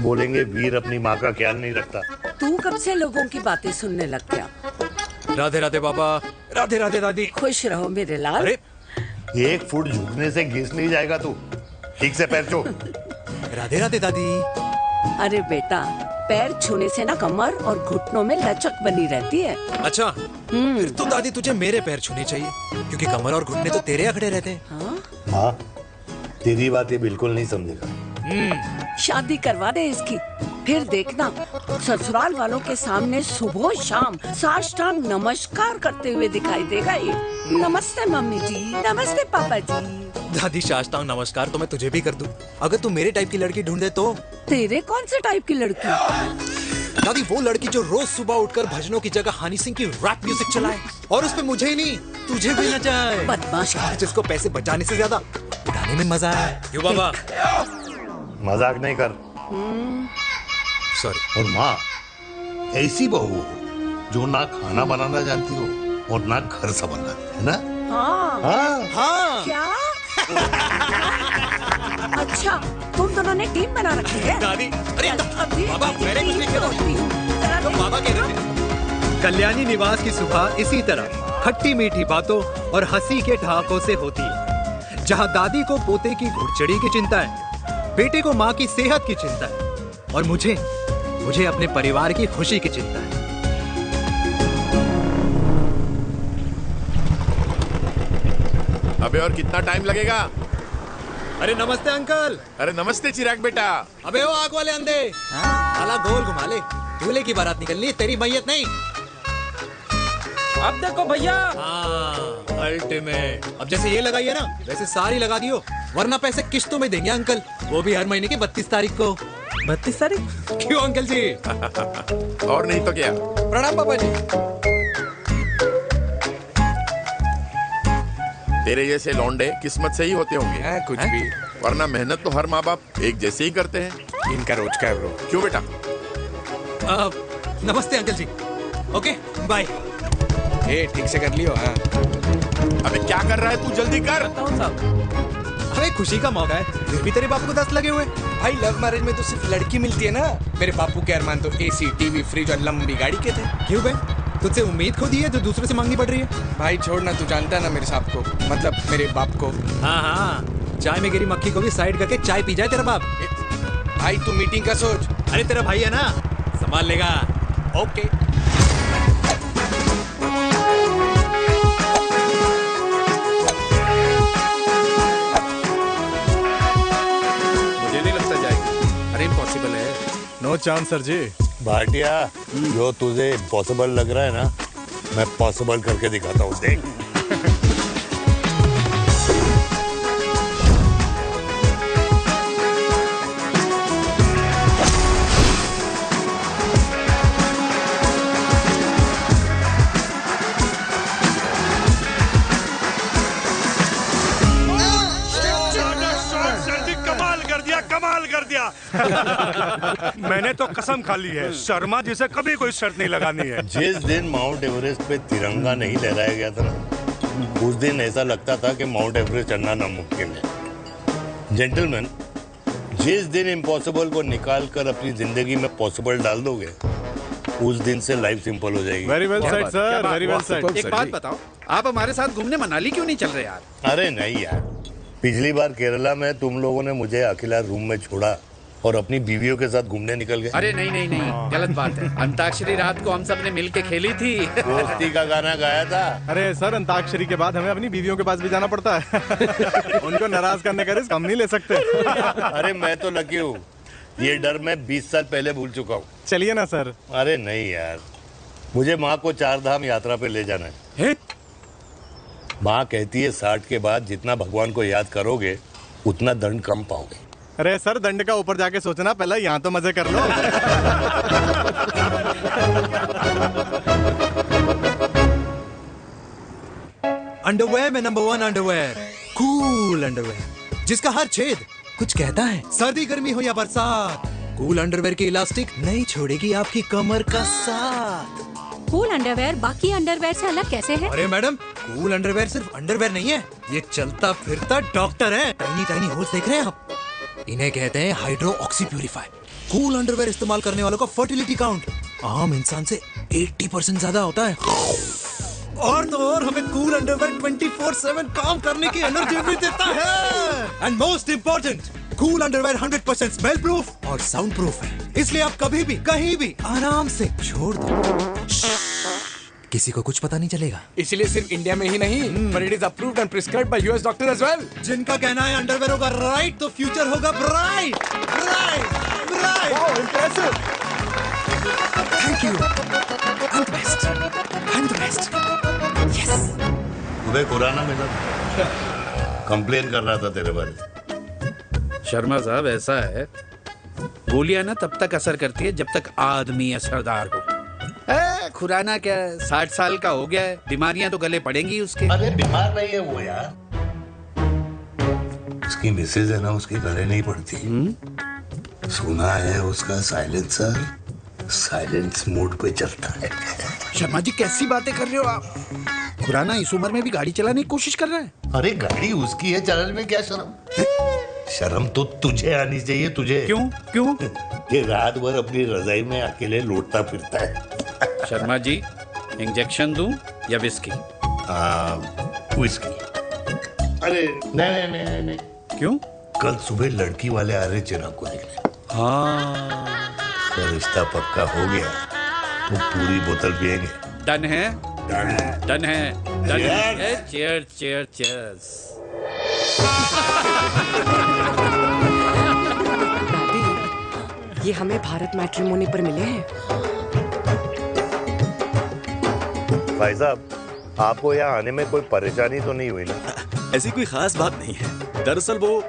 बोलेंगे वीर अपनी माँ का ख्याल नहीं रखता। तू कब से लोगों की बातें सुनने लग गया? राधे राधे बाबा, राधे राधे दादी। खुश रहो मेरे लाल। अरे 1 फुट झुकने से घिस नहीं जाएगा तू, ठीक से पैर छू। राधे राधे दादी। अरे बेटा, पैर छूने से ना कमर और घुटनों में लचक बनी रहती है। अच्छा, फिर तो दादी तुझे मेरे पैर छूने चाहिए, क्योंकि कमर और घुटने तो तेरे अकड़े रहते हैं। हाँ? हाँ, तेरी बात ये बिल्कुल नहीं समझेगा। शादी करवा दे इसकी, फिर देखना ससुराल वालों के सामने सुबह शाम साष्टांग नमस्कार करते हुए दिखाई देगा ये। नमस्ते मम्मी जी, नमस्ते पापा जी। दादी साष्टांग नमस्कार तो मैं तुझे भी कर दूं, अगर तू मेरे टाइप की लड़की ढूंढे तो। तेरे कौन से टाइप की लड़की? दादी वो लड़की जो रोज सुबह उठकर भजनों की जगह हनी सिंह की रैप म्यूजिक चलाए, और उसपे मुझे ही नहीं तुझे भी नचाए। बदमाश, जिसको पैसे बचाने से ज्यादा उड़ाने में मजा है। क्यों बाबा? मजाक नहीं कर। सॉरी। और माँ ऐसी बहू हो जो ना खाना बनाना जानती हो और ना घर संभालना, है ना? हाँ। हाँ हाँ। क्या? अच्छा, तुम दोनों ने टीम बना रखी है? दादी, अरे अभी बाबा, मैंने कुछ नहीं किया। तो बाबा कह रहे थे। कल्याणी निवास की सुबह इसी तरह खट्टी मीठी बातों और हंसी के ठहाकों से होती है, जहां दादी को पोते की घुड़चड़ी की चिंता है, बेटे को माँ की सेहत की चिंता है, और मुझे अपने परिवार की खुशी की चिंता है। अबे और कितना टाइम लगेगा? अरे नमस्ते अंकल। अरे नमस्ते चिराग बेटा। अबे वो आग वाले अंधे, साला गोल घुमा ले, दूल्हे की बारात निकलनी, तेरी मैयत नहीं। अब देखो भैया, अल्टीमेट। अब जैसे ये लगाई है ना, वैसे सारी लगा दियो, वरना पैसे किश्तों में देंगे अंकल, वो भी हर महीने की 32 तारीख को। 32 तारीख? क्यों अंकल जी? और नहीं तो क्या। प्रणाम पापा जी। तेरे जैसे लौंडे किस्मत से ही होते होंगे। कुछ भी, वरना मेहनत तो हर माँ बाप एक जैसे ही करते हैं। इनका रोज का है ब्रो। क्यों बेटा? नमस्ते अंकल जी। Okay bye. ठीक से कर लियो। हाँ। अबे क्या कर रहा है तू, जल्दी कर। अरे खुशी का मौका है, फिर भी तेरे बापू को 10 लगे हुए। भाई लव मैरिज में तो सिर्फ लड़की मिलती है ना। मेरे बापू के अरमान तो एसी, टीवी, फ्रिज और लंबी गाड़ी के थे। क्यों बे, तुझसे उम्मीद खो दी है जो दूसरे से मांगनी पड़ रही है? भाई छोड़ना, तू जानता है ना मेरे साहब को, मतलब मेरे बाप को। हाँ हाँ, चाय में गिरी मक्खी को भी साइड करके चाय पी जाए तेरा बाप। भाई तू मीटिंग का सोच। अरे तेरा भाई है ना, संभाल लेगा। ओके। मुझे नहीं लगता जाएगी। अरे इम्पॉसिबल है। नो चांस सर जी। भाटिया, जो तुझे इम्पॉसिबल लग रहा है ना, मैं पॉसिबल करके दिखाता हूँ, देख। कमाल कर दिया। मैंने तो कसम खा ली है, शर्मा जी से कभी कोई शर्त नहीं लगानी है। जिस दिन माउंट एवरेस्ट पे तिरंगा नहीं लहराया गया था ना, उस दिन ऐसा लगता था कि माउंट एवरेस्ट चढ़ना नामुमकिन है। जेंटलमैन, जिस दिन इम्पॉसिबल को निकाल कर अपनी जिंदगी में पॉसिबल डाल दोगे, उस दिन से लाइफ सिंपल हो जाएगी। Very well said sir, very well said. एक बात बताओ, आप हमारे साथ घूमने मनाली क्यों नहीं चल रहे यार? अरे नहीं यार, पिछली बार केरला में तुम लोगों ने मुझे अकेला रूम में छोड़ा और अपनी बीवियों के साथ घूमने निकल गए। अरे नहीं नहीं नहीं, गलत बात है। अंताक्षरी रात को हम सब ने मिलके खेली थी। दोस्ती का गाना गाया था। अरे सर, अंताक्षरी के बाद हमें अपनी बीवियों के पास भी जाना पड़ता है। उनको नाराज करने का रिस्क हम नहीं ले सकते। अरे मैं तो लकी हूँ, ये डर मैं 20 साल पहले भूल चुका हूँ। चलिए ना सर। अरे नहीं यार, मुझे माँ को 4 धाम यात्रा पे ले जाना है। माँ कहती है 60 के बाद जितना भगवान को याद करोगे उतना दंड कम पाओगे। अरे सर, दंड का ऊपर जाके सोचना, पहले यहाँ तो मजे कर लो। अंडरवेयर में नंबर 1 अंडरवेयर, कूल अंडरवेयर, जिसका हर छेद कुछ कहता है। सर्दी गर्मी हो या बरसात, कूल अंडरवेयर की इलास्टिक नहीं छोड़ेगी आपकी कमर का साथ। कूल अंडरवेयर बाकी अंडरवेयर से अलग कैसे है? अरे मैडम, कूल अंडरवेयर सिर्फ अंडरवेयर नहीं है, ये चलता फिरता डॉक्टर है। टाइनी टाइनी होल्स देख रहे हैं आप? इन्हें कहते हैं hydro oxy purifier. Cool underwear इस्तेमाल करने वालों का फर्टिलिटी काउंट आम इंसान से 80% ज्यादा होता है। और तो और हमें कूल अंडरवेयर 24/7 काम करने की एनर्जी भी देता है। And most important, cool underwear 100% smell proof और साउंड प्रूफ है, इसलिए आप कभी भी कहीं भी आराम से छोड़ दो, किसी को कुछ पता नहीं चलेगा। इसलिए सिर्फ इंडिया में ही नहीं, but it is approved and prescribed by US doctor as well. जिनका कहना है अंडरवेयर होगा राइट तो फ्यूचर होगा bright. Right right. Oh, impressive. Thank you. I'm the best. I'm the best. Yes. उदय खुराना मिला था, कंप्लेन कर रहा था तेरे बारे में। शर्मा साहब ऐसा है, गोलियां ना तब तक असर करती है जब तक आदमी असरदार हो। खुराना क्या 60 साल का हो गया है, बीमारियां तो गले पड़ेंगी उसके। अरे बीमार नहीं है वो यार, उसकी मिसेज है ना, उसकी गले नहीं पड़ती। सुना है उसका साइलेंसर साइलेंस मोड पे चलता है। शर्मा जी कैसी बातें कर रहे हो आप? खुराना इस उम्र में भी गाड़ी चलाने की कोशिश कर रहा है। अरे गाड़ी उसकी है, चलाने में क्या शर्म? शर्म तो तुझे आनी चाहिए, तुझे। क्यों क्यों? ये रात भर अपनी रजाई में अकेले लौटता फिरता है। शर्मा जी, इंजेक्शन दूं या विस्की? विस्की। अरे नहीं नहीं नहीं नहीं। क्यों? कल सुबह लड़की वाले आ रहे चिराग को देखने। हाँ, तो रिश्ता पक्का हो गया तो पूरी बोतल पिएंगे। डन है, डन है, डन है, डन है। Cheers. Cheer cheer cheers. ये हमें भारत मैट्रिमोनी पर मिले हैं। भाई साहब, आपको यहाँ आने में कोई परेशानी तो नहीं हुई ना? ऐसी कोई खास बात नहीं है। दरअसल वो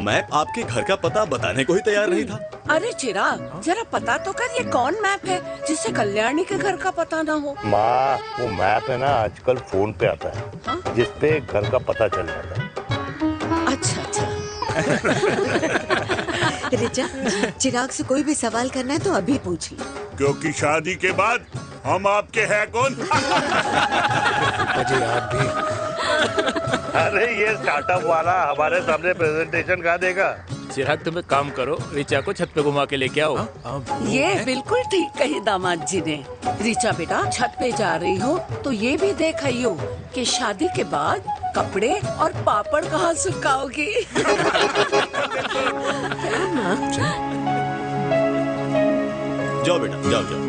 मैप आपके घर का पता बताने को ही तैयार नहीं था। अरे चिराग, जरा पता तो कर, ये कौन मैप है जिससे कल्याणी के घर का पता ना हो? माँ, वो मैप है ना आजकल फोन पे आता है, जिसपे घर का पता चल जाता है। अच्छा अच्छा। रिचा, चिराग से कोई भी सवाल करना है तो अभी पूछिए, क्योंकि शादी के बाद हम आपके हैं कौन? अजय आप भी। अरे ये स्टार्टअप वाला हमारे सामने प्रेजेंटेशन कहाँ देगा? चिराग तुम एक काम करो, रिचा को छत पे घुमा के लेके आओ। ये बिल्कुल ठीक कही दामाद जी ने। रिचा बेटा, छत पे जा रही हो तो ये भी देख आइयो कि शादी के बाद कपड़े और पापड़ कहाँ सुखाओगी। जाओ बेटा, जाओ जाओ।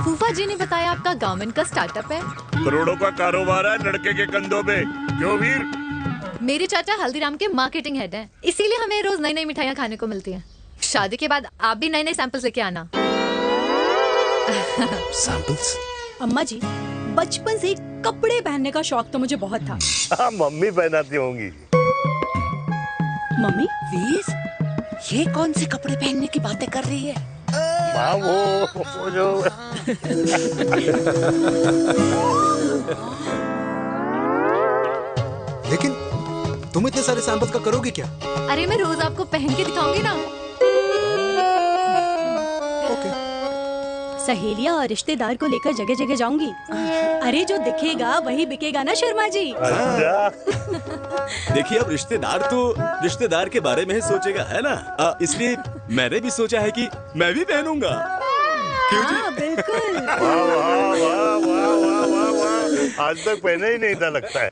फूफा जी ने बताया आपका गवर्नमेंट का स्टार्टअप है। करोड़ों का कारोबार है लड़के के कंधों पे। क्यों वीर? मेरे चाचा हल्दीराम के मार्केटिंग हेड हैं, इसीलिए हमें रोज नई नई मिठाइयाँ खाने को मिलती हैं। शादी के बाद आप भी नए नए सैंपल्स लेके आना। सैंपल्स? अम्मा जी, बचपन से कपड़े पहनने का शौक तो मुझे बहुत था। हाँ, मम्मी पहनाती होंगी। मम्मी? वीर, ये कौन से कपड़े पहनने की बातें कर रही है? माँ, वो जो लेकिन तुम इतने सारे सैंपल्स का करोगे क्या? अरे मैं रोज आपको पहन के दिखाऊंगी ना। सहेलियां और रिश्तेदार को लेकर जगह जगह जाऊंगी। अरे जो दिखेगा वही बिकेगा ना शर्मा जी। देखिए, अब रिश्तेदार तो रिश्तेदार के बारे में ही सोचेगा, है ना? इसलिए मैंने भी सोचा है कि मैं भी पहनूंगा। क्यों जी? हाँ, बिल्कुल। वाह वाह वाह वाह वाह वाह वाह, आज तक पहने ही नहीं था लगता है।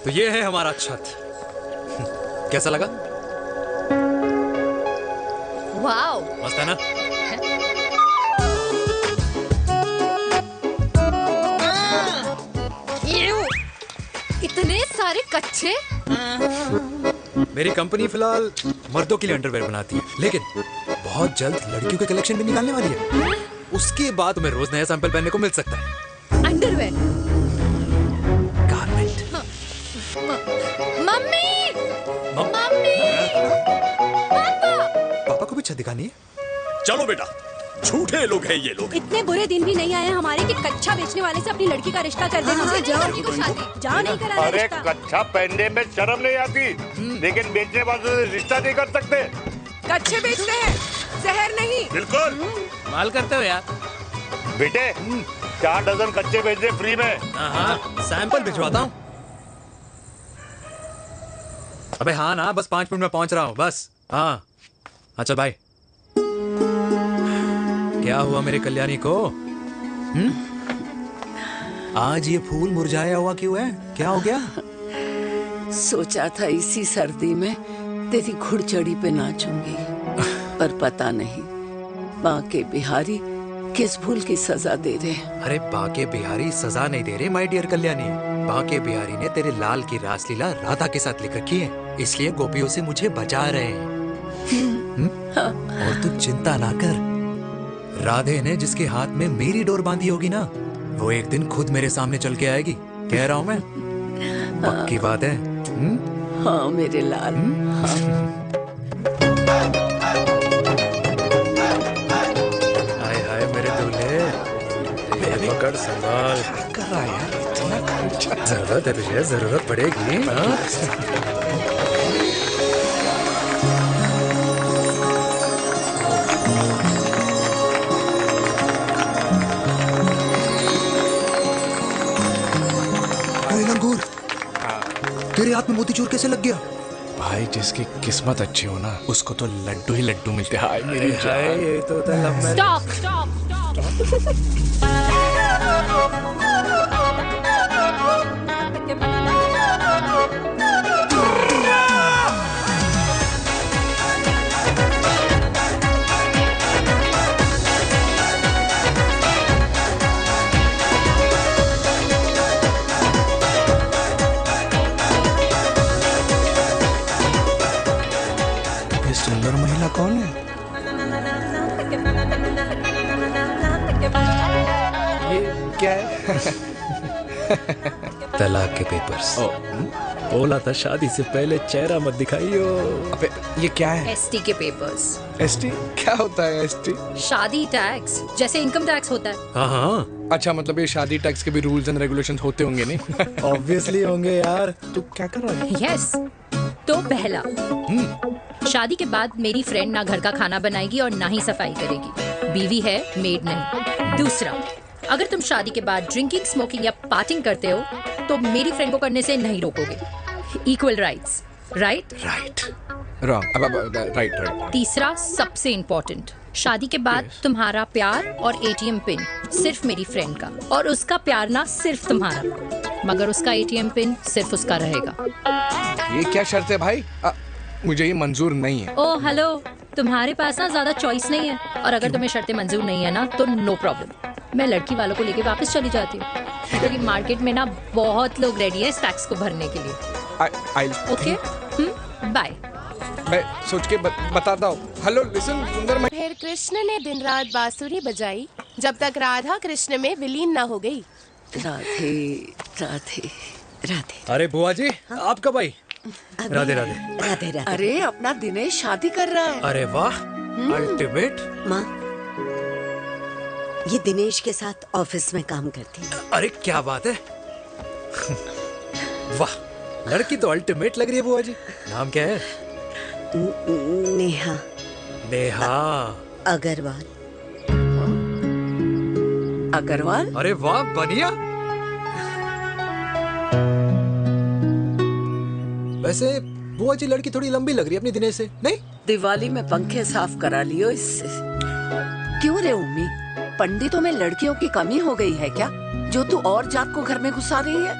तो ये है हमारा छत। कैसा लगा? वाओ, मस्त है ना? इतने सारे कच्चे। मेरी कंपनी फिलहाल मर्दों के लिए अंडरवेयर बनाती है, लेकिन बहुत जल्द लड़कियों के कलेक्शन भी निकालने वाली है। उसके बाद तुम्हें रोज नया सैंपल पहनने को मिल सकता है। अंडरवेयर? गारमेंट। मम्मी, मम्मी, पापा को भी छत दिखानी है। चलो बेटा, झूठे लोग हैं ये लोग। इतने बुरे दिन भी नहीं आए हमारे कि कच्चा बेचने वाले से अपनी लड़की का रिश्ता कर देना। जाओ, नहीं करा अरे रिश्ता। कच्चा पहनने में शर्म नहीं आती, लेकिन बेचने वालों से रिश्ता नहीं कर सकते। कच्चे बेचते हैं, जहर नहीं। बिल्कुल माल करते हो यार। बेटे, 4 डजन कच्चे भेज दे फ्री में। हाँ, सैंपल भिजवाता हूँ। अबे हाँ ना, बस 5 मिनट में पहुंच रहा हूँ बस। हाँ अच्छा बाय। क्या हुआ मेरे कल्याणी को? आज ये फूल मुरझाया हुआ क्यों है? क्या हो गया? सोचा था इसी सर्दी में तेरी घुड़चड़ी पे नाचूंगी, पर पता नहीं बाके बिहारी किस भूल की सजा दे रहे। अरे बाके बिहारी सजा नहीं दे रहे माय डियर कल्याणी। बाके बिहारी ने तेरे लाल की रासलीला राधा के साथ लिख रखी है, इसलिए गोपियों से मुझे बचा रहे हैं। और तू चिंता ना कर, राधे ने जिसके हाथ में मेरी डोर बांधी होगी ना, वो एक दिन खुद मेरे सामने चल के आएगी। कह रहा हूँ मैं, पक्की बात है। हाँ मेरे लाल। हाय हाय मेरे दूल्हे, पकड़ संभाल। कर रहा है यार, इतना खर्चा। जरूरत है तुझे, जरूरत पड़ेगी। तेरे हाथ में मोतीचूर कैसे लग गया? भाई जिसकी किस्मत अच्छी हो ना, उसको तो लड्डू ही लड्डू मिलते हैं। हाय मेरी जान। ये तो होता है लव मैरिज। स्टॉप स्टॉप ये सुंदर महिला कौन है? ये क्या है? तलाक के पेपर्स। बोला था शादी से पहले चेहरा मत दिखाइयो। अबे ये क्या है? एसटी के पेपर्स। एसटी क्या होता है? एसटी शादी टैक्स, जैसे इनकम टैक्स होता है। हाँ हाँ। अच्छा, मतलब ये शादी टैक्स के भी रूल्स एंड रेगुलेशंस होते होंगे नहीं? ऑब्वियसली होंगे यार। तू क्या कर रहा है? यस। तो पहला, शादी के बाद मेरी फ्रेंड ना घर का खाना बनाएगी और ना ही सफाई करेगी। बीवी है, मेड नहीं। दूसरा, अगर तुम शादी के बाद ड्रिंकिंग, स्मोकिंग या पार्टिंग करते हो तो मेरी फ्रेंड को करने से नहीं रोकोगे। Equal rights, right? Right. Wrong. Right right. तीसरा, सबसे इम्पोर्टेंट, शादी के बाद तुम्हारा प्यार और एटीएम पिन सिर्फ मेरी फ्रेंड का, और उसका प्यार ना सिर्फ तुम्हारा, मगर उसका एटीएम पिन सिर्फ उसका रहेगा। ये क्या शर्त है भाई? मुझे ये मंजूर नहीं है। ओ हेलो, तुम्हारे पास ना ज्यादा चॉइस नहीं है, और अगर तुम्हें शर्तें मंजूर नहीं है ना तो नो प्रॉब्लम, मैं लड़की वालों को लेके वापस चली जाती हूँ, क्योंकि मार्केट में ना बहुत लोग रेडी है इस टैक्स को भरने के लिए। Okay, bye. मैं सोच के बताता हूँ। हेलो लिसन सुंदर। फिर कृष्ण ने दिन रात बांसुरी बजाई जब तक राधा कृष्ण में विलीन ना हो गई। राधे राधे राधे। अरे बुआ जी, आप कब आई? राधे राधे। राधे राधे। अरे अपना दिनेश शादी कर रहा है। अरे वाह, अल्टीमेट। माँ, ये दिनेश के साथ ऑफिस में काम करती है। अरे क्या बात है। वाह, लड़की तो अल्टीमेट लग रही है बुआ जी। नाम क्या है? नेहा। नेहा अग्रवाल। अग्रवाल? अरे वाह, बढ़िया। वैसे बुआ जी लड़की थोड़ी लंबी लग रही है अपनी दिनेश से, नहीं? दिवाली में पंखे साफ करा लियो इससे। क्यों रे उम्मी, पंडितों में लड़कियों की कमी हो गई है क्या, जो तू और जात को घर में घुसा रही है?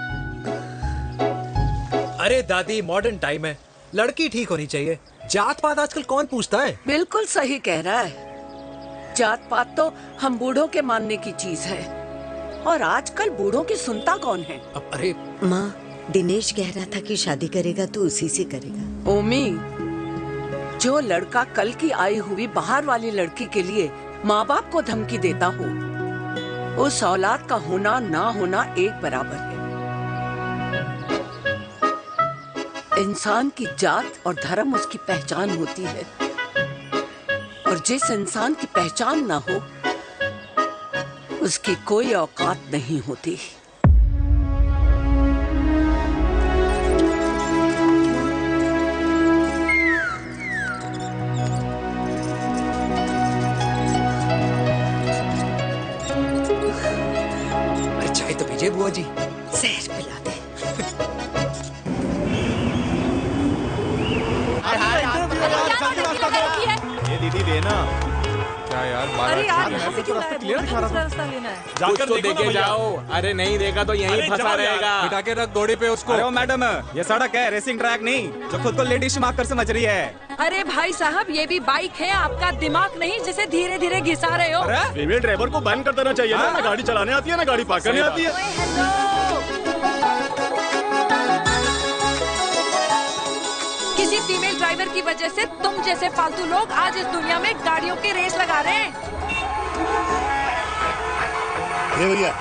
अरे दादी, मॉडर्न टाइम है, लड़की ठीक होनी चाहिए। जात पात आजकल कौन पूछता है? बिल्कुल सही कह रहा है। जात पात तो हम बूढ़ों के मानने की चीज है, और आजकल बूढ़ों की सुनता कौन है? अरे माँ, दिनेश कह रहा था कि शादी करेगा तो उसी से करेगा। ओमी, जो लड़का कल की आई हुई बाहर वाली लड़की के लिए माँ बाप को धमकी देता हो, उस औलाद का होना ना होना एक बराबर है। इंसान की जात और धर्म उसकी पहचान होती है, और जिस इंसान की पहचान ना हो उसकी कोई औकात नहीं होती। चाय तो पीजिए बुआ जी। जहर पिला दे। क्या यार, अरे यार यहाँ से क्यों लाए? क्लियर दिखा रहा रास्ता लेना है। कुछ तो देके जाओ। अरे नहीं देखा तो यहीं फंसा रहेगा। बिठा के रख घोड़े पे उसको। अरे मैडम, ये सड़क है, रेसिंग ट्रैक नहीं जो खुद को लेडी शिमाक कर समझ रही है। अरे भाई साहब, ये भी बाइक है, आपका दिमाग नहीं जिसे धीरे धीरे घिसा रहे हो। फीमेल ड्राइवर को बैन कर देना चाहिए ना। ना गाड़ी चलाने आती है ना गाड़ी पार्क करने आती है। किसी फीमेल ड्राइवर की वजह से तुम जैसे फालतू लोग आज इस दुनिया में गाड़ियों की रेस लगा रहे हैं। ये भैया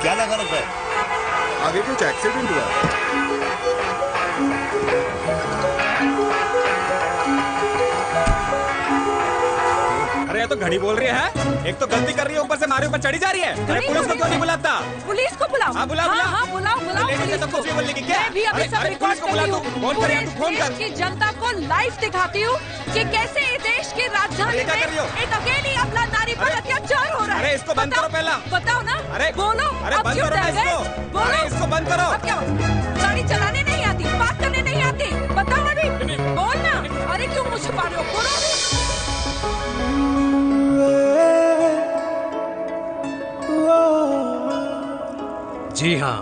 क्या लगा रखा है? आगे कुछ एक्सीडेंट हुआ। अरे ये तो घड़ी बोल रही है। एक तो गलती कर रही है, ऊपर से हमारे ऊपर चढ़ी जा रही है। अरे पुलिस को क्यों नहीं बुलाता? पुलिस को बुलाओ। हाँ बुलाओ बुलाओ। हाँ बुलाओ बुलाओ लेडीज तो कुछ भी बोलने की क्या? मैं भी अभी सब रिकॉर्ड कर रही हूँ। पूरे देश की जनता को लाइव दिखाती हूँ कि कैसे इस देश की राजधानी में एक अकेली अबला नारी पर अत्याचार हो रहा है। अरे इसको बंद करो पहला। बताओ ना। अरे बोलो। अरे बंद करो ना इसको। बोलो। अरे इसको बंद करो। अब क्या गाड़ी चलाने नहीं आती, बात करने नहीं आती? बताओ अभी। बोल ना। अरे क्यों मुझे छुपा रहे हो? बोलो। जी हाँ,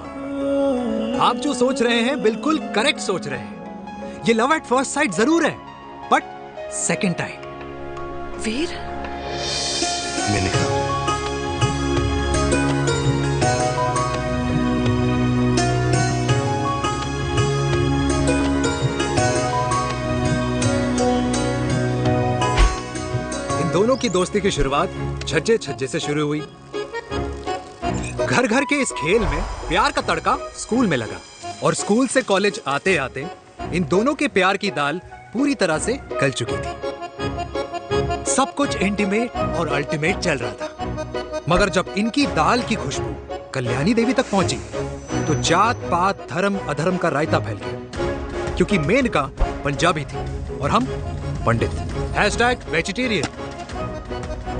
आप जो सोच रहे हैं बिल्कुल करेक्ट सोच रहे हैं। ये लव एट फर्स्ट साइट जरूर है, बट सेकंड टाइम। वीर, मैंने कहा इन दोनों की दोस्ती की शुरुआत छज्जे छज्जे से शुरू हुई। घर घर के इस खेल में प्यार का तड़का स्कूल में लगा, और स्कूल से कॉलेज आते आते इन दोनों के प्यार की दाल पूरी तरह से गल चुकी थी। सब कुछ इंटीमेट और अल्टीमेट चल रहा था, मगर जब इनकी दाल की खुशबू कल्याणी देवी तक पहुंची तो जात पात धर्म अधर्म का रायता फैल गया, क्योंकि मेनका पंजाबी थी और हम पंडित। वेजिटेरियन।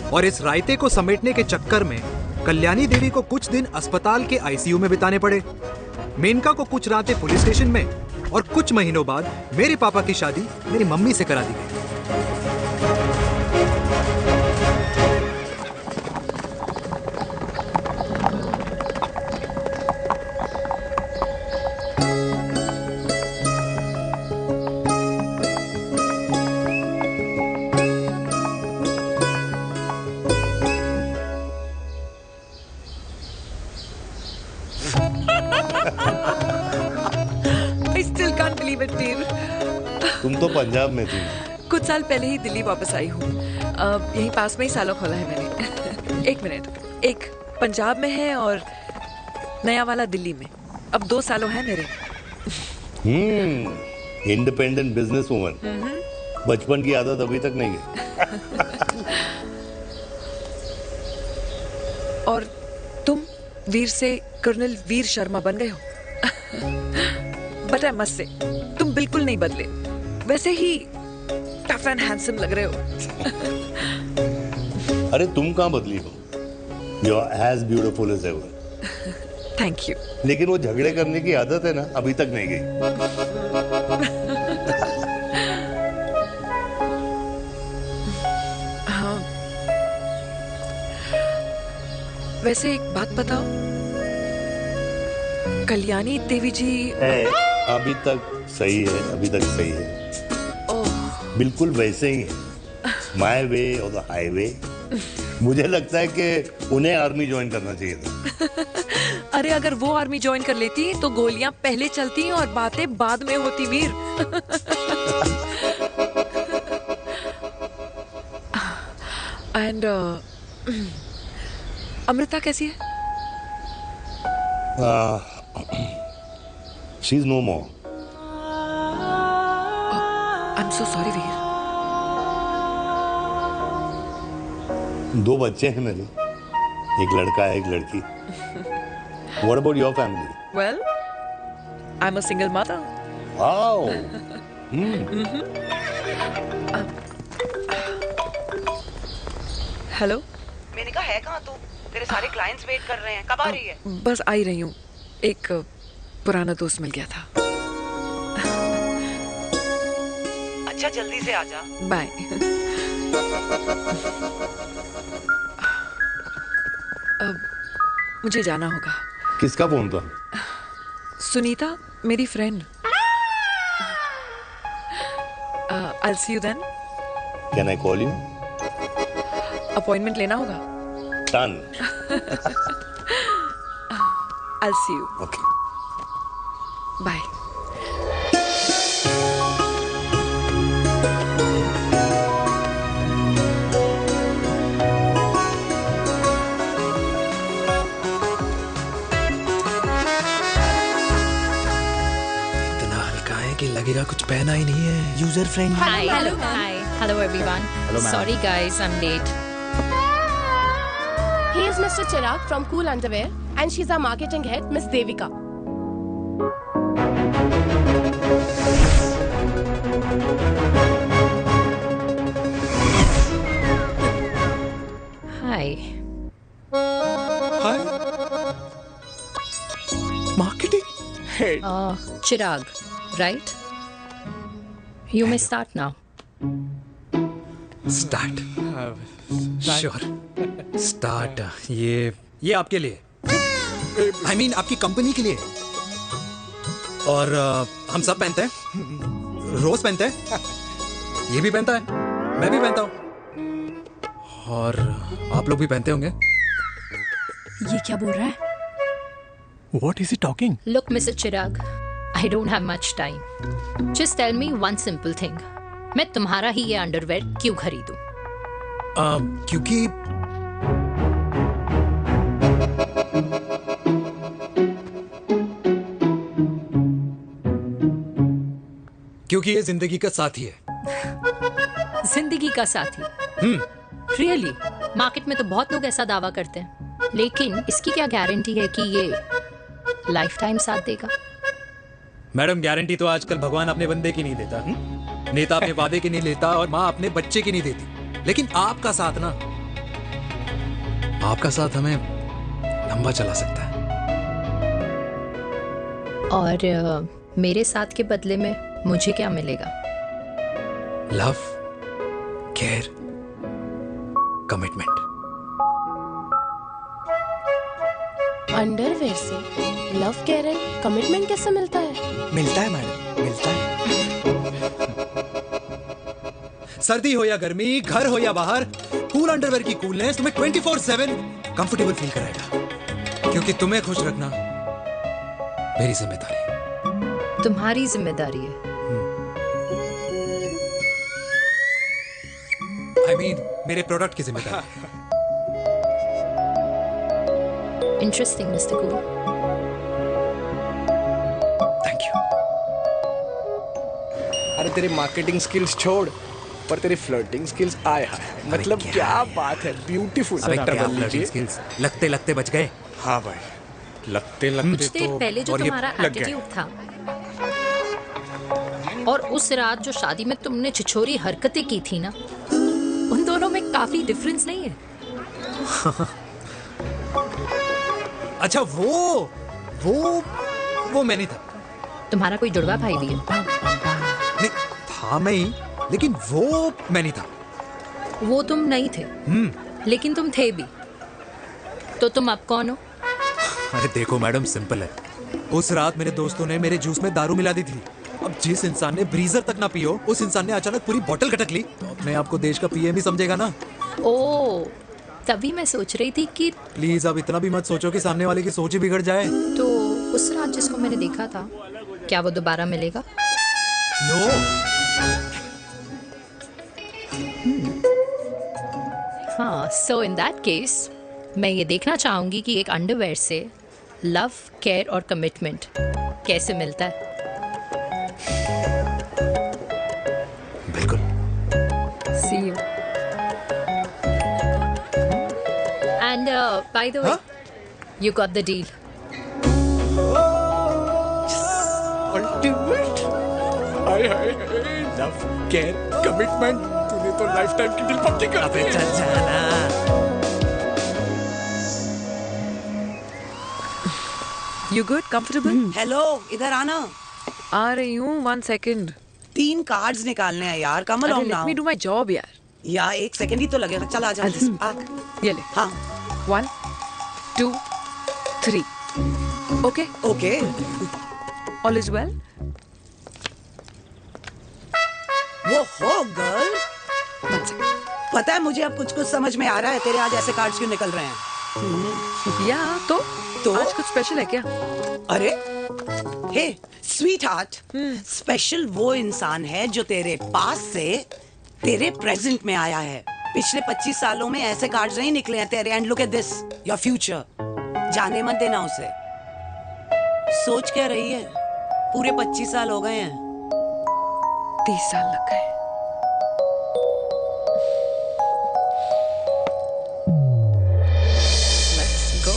और इस रायते को समेटने के चक्कर में कल्याणी देवी को कुछ दिन अस्पताल के आईसीयू में बिताने पड़े, मेनका को कुछ रातें पुलिस स्टेशन में, और कुछ महीनों बाद मेरे पापा की शादी मेरी मम्मी से करा दी गई। तुम तो पंजाब में थी। कुछ साल पहले ही दिल्ली वापस आई हूँ। यहीं पास में ही सालों खोला है मैंने। एक मिनट, एक पंजाब में है और नया वाला दिल्ली में। अब 2 सालों है मेरे। Independent business woman. बचपन की आदत अभी तक नहीं है। और तुम वीर से कर्नल वीर शर्मा बन गए हो। बट आई मस्ट से, तुम बिल्कुल नहीं बदले, वैसे ही टफ एंड हैंडसम लग रहे हो। अरे तुम कहाँ बदली हो? You are as beautiful as ever. Thank you. लेकिन वो झगड़े करने की आदत है ना, अभी तक नहीं गई। हाँ। वैसे एक बात बताओ, कल्याणी देवी जी अभी तक सही है, अभी तक सही है। बिल्कुल वैसे ही है, माय वे और द हाईवे। मुझे लगता है कि उन्हें आर्मी ज्वाइन करना चाहिए था। अरे अगर वो आर्मी ज्वाइन कर लेती तो गोलियां पहले चलती और बातें बाद में होती वीर। एंड अमृता कैसी है? She is no more. I am so sorry Veer. 2 बच्चे हैं मेरे, एक लड़का है, एक लड़की। What about your family? Well, I'm a single mother. Wow. Hello. मैंने कहा है कहाँ तू? तेरे सारे क्लाइंट्स वेट कर रहे हैं, कब आ रही है? बस आ ही रही हूँ, एक पुराना दोस्त मिल गया था। अच्छा जल्दी से आ जा। बाय। मुझे जाना होगा। किसका फोन था? सुनीता, मेरी friend. I'll see you then. Can I call you? Appointment लेना होगा। Done. I'll see you. Okay. Bye. इतना हल्का है कि लगेगा कुछ पहना ही नहीं है। User friendly. Hi. Hello everyone. Hello, ma'am. Sorry guys, I'm late. He is Mr. Chirag from Cool Underwear and she's our marketing head, Miss Devika. Hi. Hi. Marketing head. Chirag, right? You may start now. Start. Sure. Start. ये आपके लिए। I mean आपकी company के लिए। और हम सब पहनते हैं। रोज पहनते हैं। ये भी पहनता है। मैं भी पहनता हूँ। और आप लोग भी पहनते होंगे। ये क्या बोल रहा है? What is he talking? Look, Mr. Chirag, I don't have much time. Just tell me one simple thing. मैं तुम्हारा ही ये अंडरवेयर क्यों खरीदूं? क्योंकि ये जिंदगी का साथी है। जिंदगी का साथी? रियली? मार्केट में तो बहुत लोग ऐसा दावा करते हैं, लेकिन इसकी क्या गारंटी है कि ये लाइफ टाइम साथ देगा? मैडम, गारंटी तो आजकल भगवान अपने बंदे की नहीं देता। नेता अपने वादे की नहीं लेता और माँ अपने बच्चे की नहीं देती। लेकिन आपका साथ ना, आपका साथ हमें लंबा चला सकता है। और मेरे साथ के बदले में मुझे क्या मिलेगा? Love, care, commitment. अंडरवेयर से लव, केयर एंड कमिटमेंट कैसे मिलता है? मिलता है मैडम, मिलता है। सर्दी हो या गर्मी, घर हो या बाहर, कूल अंडरवेयर की कूलनेस तुम्हें 24/7 कंफर्टेबल फील कराएगा। क्योंकि तुम्हें खुश रखना मेरी जिम्मेदारी है। तुम्हारी जिम्मेदारी है? I mean, मेरे प्रोडक्ट की जिम्मेदारी है। Interesting mister cool. Thank you. अरे तेरी मार्केटिंग स्किल्स छोड़, पर तेरी फ्लर्टिंग स्किल्स आए हैं। मतलब क्या बात है, ब्यूटीफुल। स्किल्स लगते लगते बच गए। हाँ भाई, लगते लगते कुछ देर पहले जो तुम्हारा एटीट्यूड था, और उस रात जो शादी में तुमने छिछोरी हरकतें की थी ना, उन दोनों में काफी डिफरेंस नहीं है? अच्छा, वो मैं नहीं था। तुम्हारा कोई जुड़वा भाई भी है? नहीं था मैं ही, लेकिन वो मैं नहीं था। वो तुम नहीं थे, लेकिन तुम थे भी। तो तुम अब कौन हो? अरे देखो मैडम, सिंपल है। उस रात मेरे दोस्तों ने मेरे जूस में दारू मिला दी थी। अब जिस इंसान ने ब्रीजर तक ना पियो, उस इंसान ने अचानक पूरी बोतल खटक ली, तो अपने आप को देश का पीएम ही समझेगा ना। ओ, तभी मैं सोच रही थी कि प्लीज अब इतना भी मत सोचो कि सामने वाले की सोच ही बिगड़ जाए। तो उस रात जिसको मैंने देखा था, क्या वो दोबारा मिलेगा? नो। हाँ, सो इन दैट केस मैं ये देखना चाहूंगी कि एक अंडरवेयर से लव, केयर और कमिटमेंट कैसे मिलता है। बिल्कुल। See you. And by the way, you got the deal. Ultimate. Hi hi, love, care, commitment. तूने तो लाइफ टाइम की दिल पक्की कर दी है। You good? Comfortable? हेलो, इधर आना। आ रही हूँ, 1 second. 3 कार्ड्स निकालने हैं यार, कम अरे along let now. me do my job यार. या 1 सेकंड ही तो लगेगा। चल आजा। ये ले। हाँ 1 2 3 okay okay. All is well. वो हो गर्ल, पता है मुझे अब कुछ कुछ समझ में आ रहा है तेरे आज ऐसे कार्ड्स क्यों निकल रहे हैं। या तो आज कुछ स्पेशल है क्या? अरे हे स्वीट हार्ट, स्पेशल वो इंसान है जो तेरे पास से तेरे प्रेजेंट में आया है। पिछले 25 सालों में ऐसे कार्ड्स नहीं निकले हैं तेरे। And look at this, your future. जाने मत देना उसे। सोच क्या रही है, पूरे 25 साल हो गए हैं। 30 साल लग गए। Let's go.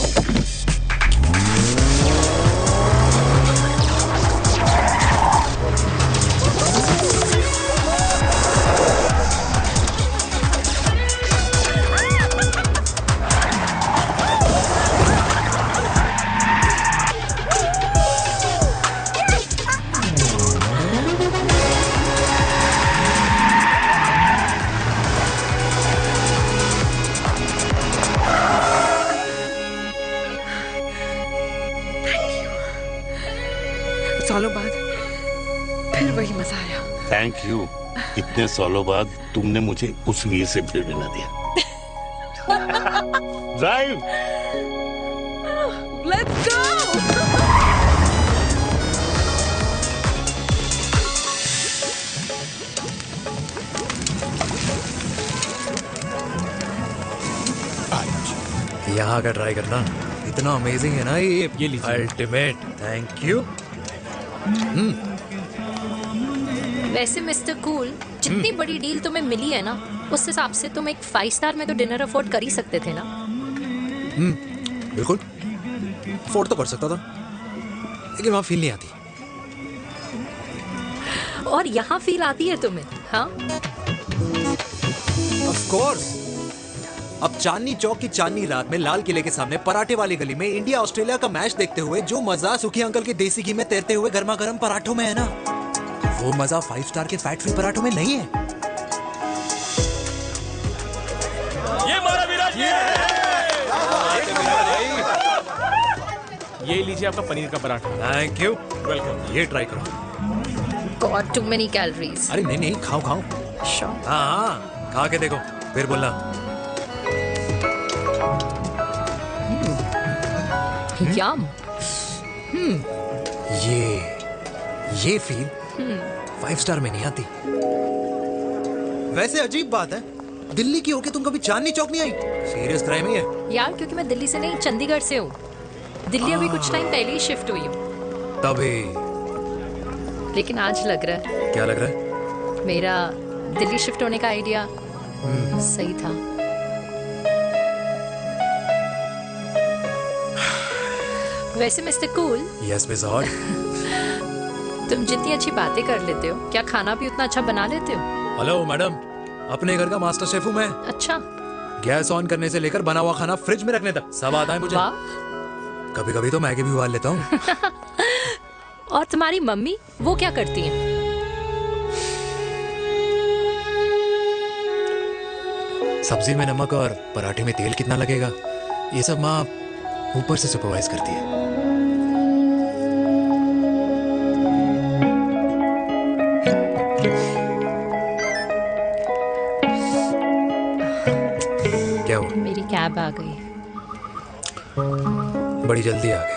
सालों बाद फिर वही मजा आया। Thank you. इतने सालों बाद तुमने मुझे उस वीर से भी मिला दिया। ड्राइव। Let's go. यहाँ का ट्राई करना, इतना अमेजिंग है ना ये लीजिए। अल्टीमेट। Thank you. वैसे मिस्टर कूल, जितनी बड़ी डील तुम्हें मिली है ना, उस हिसाब से तुम एक 5 स्टार में तो डिनर अफोर्ड कर ही सकते थे ना। बिल्कुल अफोर्ड तो कर सकता था, लेकिन वहाँ फील नहीं आती। और यहाँ फील आती है तुम्हें? हाँ ऑफ कोर्स। अब चांदनी चौक की चांदनी रात में लाल किले के सामने पराठे वाली गली में इंडिया ऑस्ट्रेलिया का मैच देखते हुए जो मजा सुखी अंकल के देसी घी में तैरते हुए गर्मा गर्म पराठों में है ना, वो मजा 5 स्टार के फैट फ्री पराठों में नहीं है। ये मारा विराज। ये लीजिए आपका पनीर का पराठा। Thank you. वेलकम। ये ट्राई करो। God too many calories. अरे नहीं नहीं, खाओ खाओ। हाँ खा के देखो फिर बोलना। यम। ये फील 5 स्टार में नहीं आती। वैसे अजीब बात है, दिल्ली की होके तुम कभी चांदनी चौक नहीं आई? सीरियस क्राइम ही है यार, क्योंकि मैं दिल्ली से नहीं चंडीगढ़ से हूँ। दिल्ली अभी कुछ टाइम पहले ही शिफ्ट हुई हूँ। तभी। लेकिन आज लग रहा है। क्या लग रहा है? मेरा दिल्ली शिफ्ट होने का आइडिया सही था। वैसे mister cool. Yes miss hot. तुम जितनी अच्छी बातें कर लेते हो, क्या खाना भी उतना अच्छा बना लेते हो? हेलो मैडम, अपने घर का मास्टर शेफ हूँ मैं। अच्छा। गैस ऑन करने से लेकर बना हुआ खाना फ्रिज में रखने तक सब आता है मुझे। कभी कभी तो मैगी भी उबाल लेता हूँ। और तुम्हारी मम्मी वो क्या करती हैं? सब्जी में नमक और पराठे में तेल कितना लगेगा, ये सब माँ ऊपर से सुपरवाइज करती है। क्या हुआ? मेरी कैब आ गई। बड़ी जल्दी आ गई।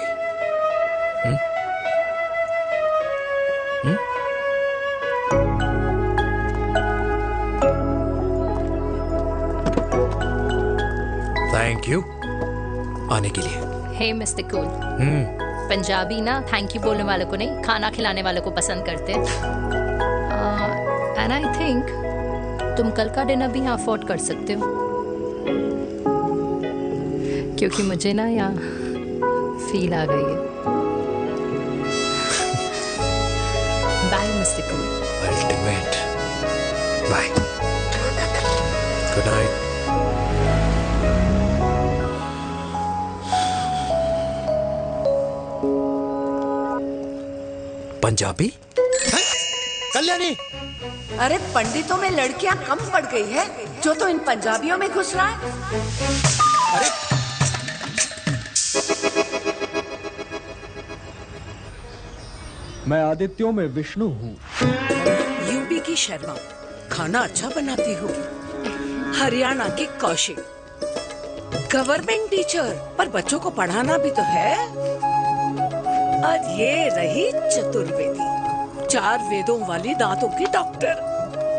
थैंक यू आने के लिए। हे मिस्टर कूल, पंजाबी ना थैंक यू बोलने वालों को नहीं, खाना खिलाने वालों को पसंद करते हैं। एंड आई थिंक तुम कल का डिनर भी यहाँ अफोर्ड कर सकते हो, क्योंकि मुझे ना यहाँ फील आ गई है। Bye mister cool. Ultimate. Bye. Good night. Punjabi? Kalyani, अरे पंडितों में लड़कियां कम पड़ गई है। जो तो इन पंजाबियों में घुस रहा है। मैं आदित्यों में विष्णु हूँ। यूपी की शर्मा खाना अच्छा बनाती होगी। हरियाणा की कौशिक गवर्नमेंट टीचर, पर बच्चों को पढ़ाना भी तो है। और ये रही चतुर्वेदी, 4 वेदों वाली दांतों की डॉक्टर।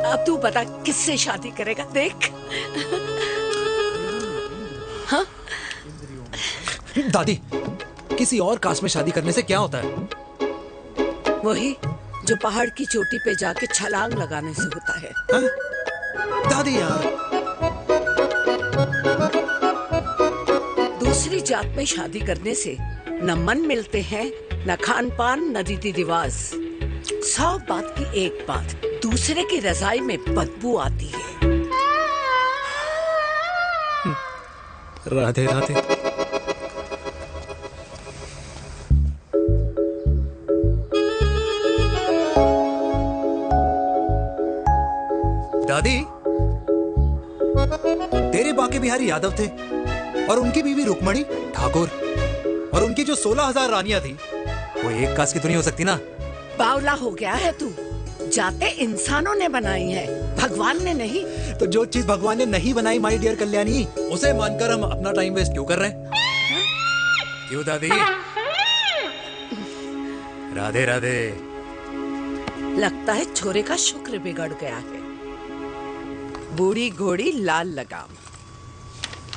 अब तू बता किससे शादी करेगा? देख। हाँ? दादी, किसी और कास्ट में शादी करने से क्या होता है? वही जो पहाड़ की चोटी पे जाके छलांग लगाने से होता है। हाँ? दादी यार, दूसरी जात में शादी करने से न मन मिलते हैं, न खान पान, न रीति रिवाज। 100 बात की एक बात, दूसरे की रजाई में बदबू आती है। राधे राधे। दादी, तेरे बाके बिहारी यादव थे और उनकी बीवी रुक्मणी ठाकुर, और उनकी जो 16,000 रानियां थी वो एक कास्ट की तो नहीं हो सकती ना? बावला हो गया है तू। जाते इंसानों ने बनाई है, भगवान ने नहीं। तो जो चीज भगवान ने नहीं बनाई माय डियर कल्याणी, उसे मानकर हम अपना टाइम वेस्ट क्यों कर रहे हैं? क्यों दादी? राधे राधे। लगता है छोरे का शुक्र बिगड़ गया है। बूढ़ी घोड़ी लाल लगाम।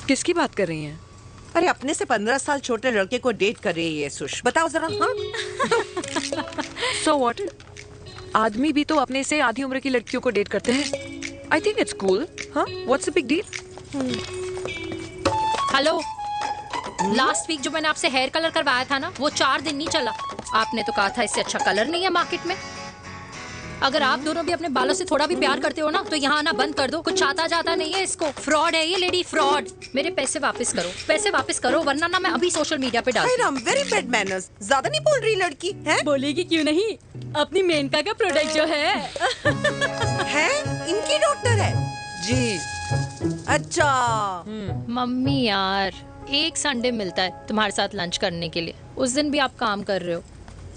किसकी बात कर रही हैं? अरे अपने से 15 साल छोटे लड़के को डेट कर रही है सुश, बताओ जरा। हाँ? So what? आदमी भी तो अपने से आधी उम्र की लड़कियों को डेट करते हैं। I think it's cool. हाँ? What's the big deal? Hello, last week जो मैंने आपसे हेयर कलर करवाया था ना, वो 4 दिन नहीं चला। आपने तो कहा था इससे अच्छा कलर नहीं है मार्केट में। अगर आप दोनों भी अपने बालों से थोड़ा भी प्यार करते हो ना, तो यहाँ आना बंद कर दो। कुछ आता जाता नहीं है इसको। फ्रॉड है ये लेडी, फ्रॉड। मेरे पैसे वापस करो, पैसे वापस करो, वरना ना मैं अभी सोशल मीडिया पे डाल। Very bad manners. ज्यादा नहीं बोल रही लड़की है? बोलेगी क्यों नहीं? अपनी मेनका का प्रोडक्ट जो है इनकी डॉक्टर है जी। अच्छा। मम्मी यार, एक संडे मिलता है तुम्हारे साथ लंच करने के लिए, उस दिन भी आप काम कर रहे हो।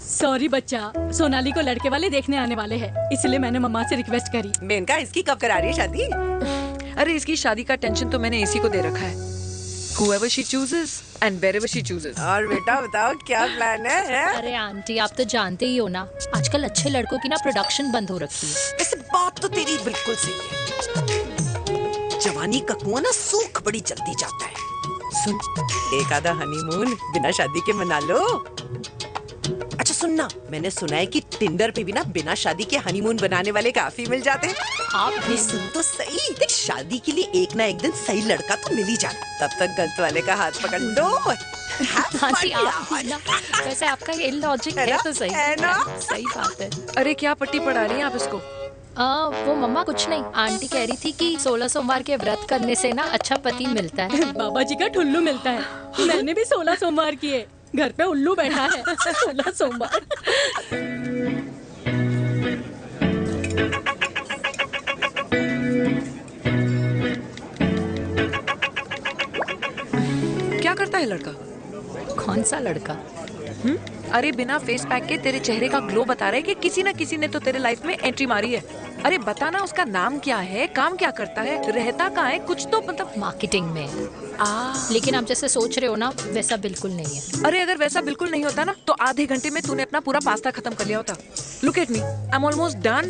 सॉरी बच्चा, सोनाली को लड़के वाले देखने आने वाले हैं, इसलिए मैंने मम्मा से रिक्वेस्ट करी। मेनका, इसकी कब करा रही है शादी? अरे इसकी शादी का टेंशन तो मैंने इसी को दे रखा है। Whoever she chooses and wherever she chooses। और बेटा बताओ क्या प्लान है? अरे आंटी, आप तो जानते ही हो ना, आजकल अच्छे लड़कों की ना प्रोडक्शन बंद हो रखी है। वैसे बात तो तेरी बिल्कुल सही है। जवानी का कुआं ना सूख बड़ी जल्दी जाता है। सुन, एक आधा हनीमून बिना शादी के मना लो। अच्छा सुनना, मैंने सुना है कि टिंडर पे भी ना बिना शादी के हनीमून बनाने वाले काफी मिल जाते हैं। आप भी सुन तो सही, देख शादी के लिए एक ना एक दिन सही लड़का तो मिल ही जाना। तब तक गलत वाले का हाथ पकड़ लो। आंटी आप भी ना, वैसे आपका ये लॉजिक है तो सही है ना? सही बात है। अरे क्या पट्टी पढ़ा रही हैं आप इसको? वो मम्मा कुछ नहीं, आंटी कह रही थी कि 16 सोमवार के व्रत करने से ना अच्छा पति मिलता है। बाबा जी का ठुल्लू मिलता है। मैंने भी 16 सोमवार किए, घर पे उल्लू बैठा है। 16 सोमवार। क्या करता है लड़का? कौन सा लड़का? अरे बिना फेस पैक के तेरे चेहरे का ग्लो बता रहा है कि किसी ना किसी ने तो तेरे लाइफ में एंट्री मारी है। अरे बताना उसका नाम क्या है, काम क्या करता है, रहता कहाँ है, कुछ तो मतलब। मार्केटिंग में। लेकिन आप जैसे सोच रहे हो ना, वैसा बिल्कुल नहीं है। अरे अगर वैसा बिल्कुल नहीं होता ना, तो आधे घंटे में तूने अपना पूरा पास्ता खत्म कर लिया होता। Look at me, I am almost done.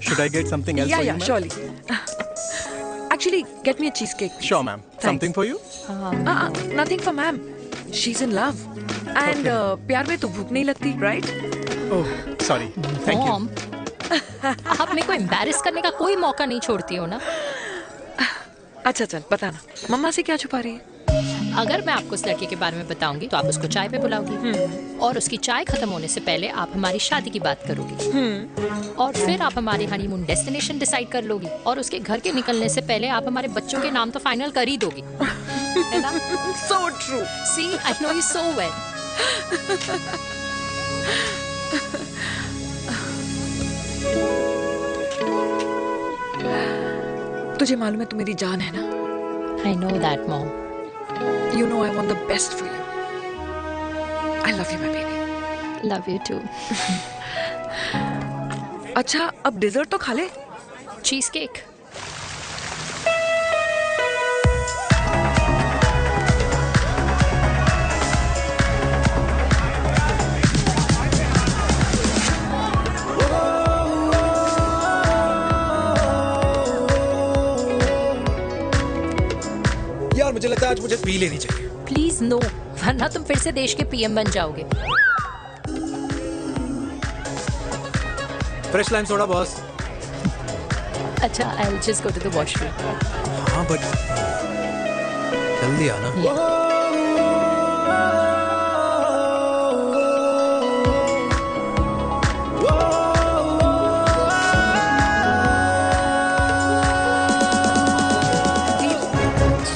Should I get something else for you, Yeah, ma'am? surely. Actually, get me a cheesecake. Sure, ma'am. Something for you? Nothing for ma'am. She's in love. And प्यार में तो भूख नहीं लगती, right? Oh, sorry. Thank you. Mom, आप मेरे को embarrass करने का कोई मौका नहीं छोड़ती हो ना। अच्छा चल बताना, मम्मा से क्या छुपा रही है? अगर मैं आपको उस लड़के के बारे में बताऊंगी तो आप उसको चाय पे बुलाओगी, और उसकी चाय खत्म होने से पहले आप हमारी शादी की बात करोगी, और फिर आप हमारी हनीमून डेस्टिनेशन डिसाइड कर लोगी, और उसके घर के निकलने से पहले आप हमारे बच्चों के नाम तो फाइनल कर ही दोगी, है ना? So true. See, I know you so well. तुझे मालूम है तू मेरी जान है ना? I know that, Mom. You know I want the best for you. I love you, my baby. Love you too. अच्छा, अब डिजर्ट तो खा ले। Cheese cake. यार मुझे लगता है आज मुझे पी लेनी चाहिए। प्लीज नो, वरना तुम फिर से देश के पीएम बन जाओगे। Fresh lime soda boss. अच्छा, I'll just go to the washroom. हाँ बट जल्दी आना।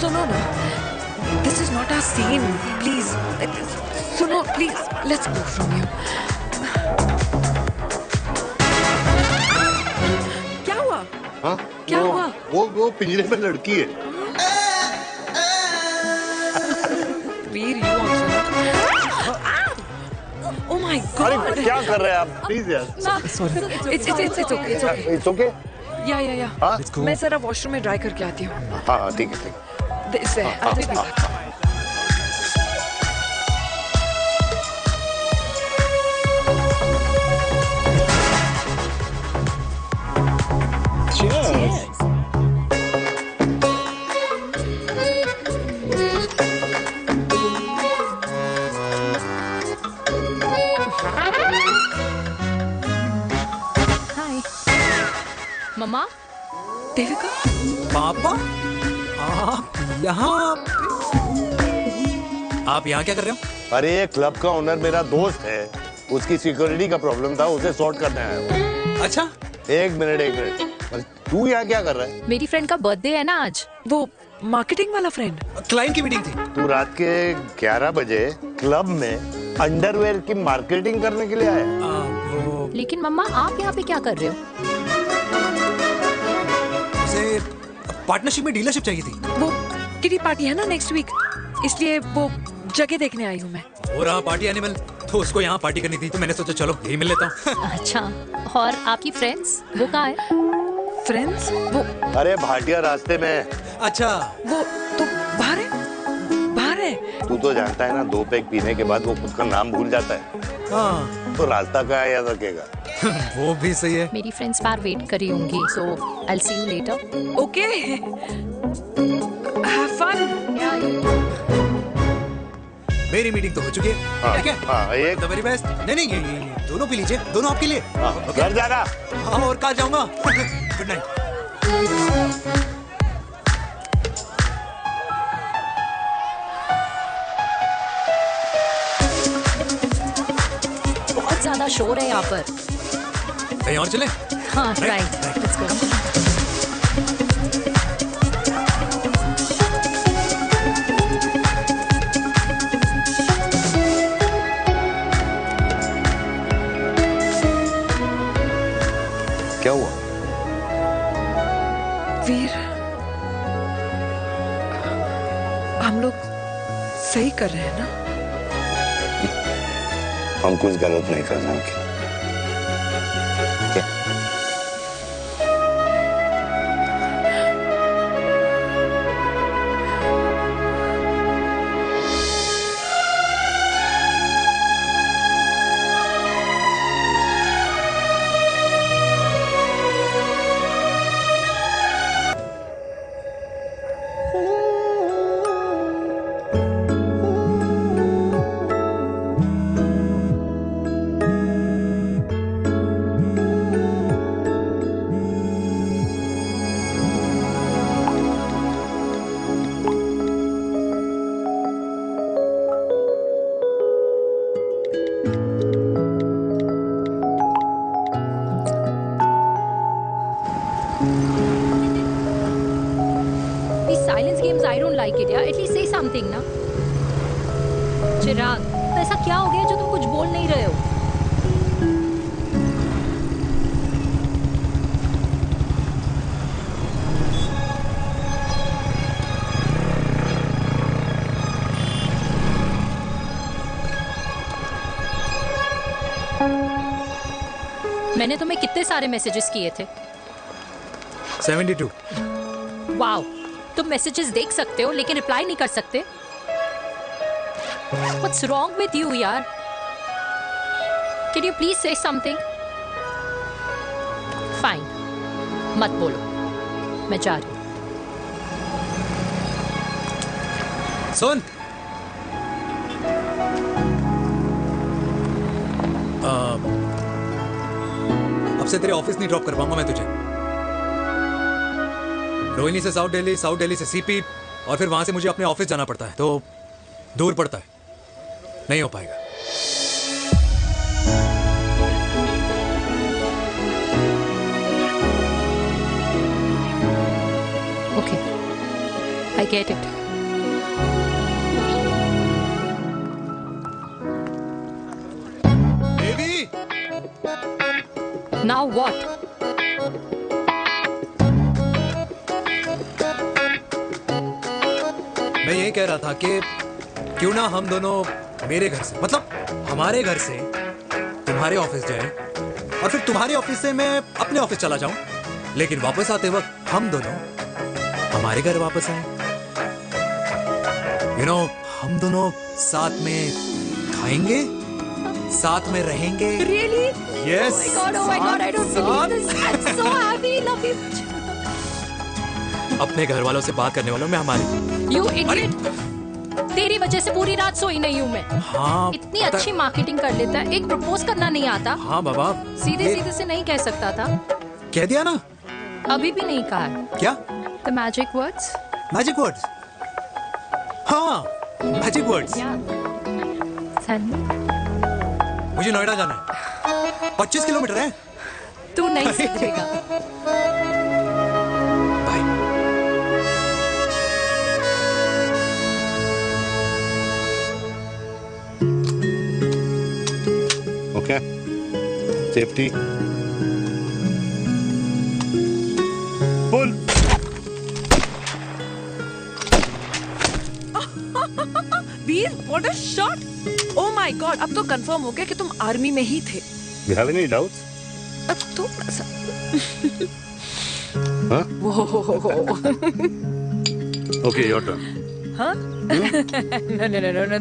सुनो ना, this is not our scene. Please, सुनो please, let's go from here. क्या हुआ? हाँ? क्या हुआ? वो पिंजरे में लड़की है। वीर, you also. Oh my God! अरे क्या कर रहे हैं आप? प्लीज यार। Sorry. It's okay. It's okay. It's okay? या हाँ? मैं जरा वॉशरूम में ड्राई करके आती हूँ। हाँ ठीक है। This है, I'll just be back. Cheers. Hi. मम्मा? देविका? पापा? आप यहाँ क्या कर रहे हो? अरे ये क्लब का ओनर मेरा दोस्त है, उसकी सिक्योरिटी का प्रॉब्लम था, उसे सॉर्ट करने आया हूँ। अच्छा, एक मिनट। अरे तू यहाँ क्या कर रहा है? मेरी फ्रेंड का बर्थडे है ना आज। वो मार्केटिंग वाला फ्रेंड। क्लाइंट की मीटिंग थी। तू रात के 11 बजे क्लब में अंडरवेयर की मार्केटिंग करने के लिए आया? लेकिन मम्मा, आप यहाँ पे क्या कर रहे हो? उसे पार्टनरशिप में डीलरशिप चाहिए थी। वो किटी पार्टी है ना नेक्स्ट वीक, इसलिए वो जगह देखने आई हूँ मैं। हो रहा पार्टी एनिमल, तो उसको यहाँ पार्टी करनी थी, तो मैंने सोचा चलो यही मिल लेता हूँ। अच्छा, और आपकी फ्रेंड्स वो कहाँ है? फ्रेंड्स? वो अरे भाटिया रास्ते में। अच्छा, वो तो बाहर है। तू तो जानता है ना, 2 पैक पीने के बाद वो खुद का नाम भूल जाता है। हाँ। तो रास्ता क्या याद रखेगा? वो भी सही है। मेरी फ्रेंड्स बाहर वेट कर रही होंगी, so I'll see you later. Okay. Have fun. मेरी मीटिंग तो हो चुकी है। हाँ, ठीक है? हाँ, एक The very best. नहीं, ये दोनों पी लीजिए, दोनों आपके लिए। घर जाना। हाँ, और कल जाऊंगा। Good night. बहुत ज्यादा शोर है यहाँ पर। कहीं और चले? हाँ, राइट, लेट्स गो। क्या हुआ? वीर, हम लोग सही कर रहे हैं ना? हम कुछ गलत नहीं कर रहे हैं। These silence games, I don't like it, यार. At least say something, ना. चिराग, तो ऐसा क्या हो गया जो तुम कुछ बोल नहीं रहे हो? मैंने तुम्हें कितने सारे मैसेजेस किए थे? 72। वाओ, तुम मैसेजेस देख सकते हो लेकिन रिप्लाई नहीं कर सकते? What's wrong with you, यार? Can you please say something? Fine, मत बोलो, मैं जा रही हूँ। सुन, अब से तेरे ऑफिस नहीं ड्रॉप कर पाऊंगा मैं तुझे। रोहिणी से साउथ दिल्ली से सीपी, और फिर वहां से मुझे अपने ऑफिस जाना पड़ता है, तो दूर पड़ता है, नहीं हो पाएगा। Okay, I get it. Devi! Now what? मैं ये कह रहा था कि क्यों ना हम दोनों मेरे घर से, मतलब हमारे घर से तुम्हारे ऑफिस जाएं, और फिर तुम्हारे ऑफिस से मैं अपने ऑफिस चला जाऊं, लेकिन वापस आते वक्त हम दोनों हमारे घर वापस आए। यू नो, हम दोनों साथ में खाएंगे, साथ में रहेंगे। Really? Yes. Oh my God, I don't believe this. I'm so happy, love you. अपने घर वालों से बात करने वालों में हमारी। You idiot. तेरी वजह से पूरी रात सोई नहीं हूँ मैं। हाँ, इतनी अच्छी मार्केटिंग कर लेता है, एक प्रपोज करना नहीं आता। हाँ बाबा, सीधे से नहीं कह सकता था। कह दिया ना। अभी भी नहीं कहा है। क्या? The magic words. Magic words? हाँ, मैजिक वर्ड्स। मुझे नोएडा जाना है, 25 किलोमीटर है। तू नहीं सुधरेगा। Okay. Safety. Pull. Veer, what a shot! Oh my God, अब तो कंफर्म हो गया कि तुम आर्मी में ही थे। You have any doubts? अब तो Huh? वो Okay, your turn. हाँ?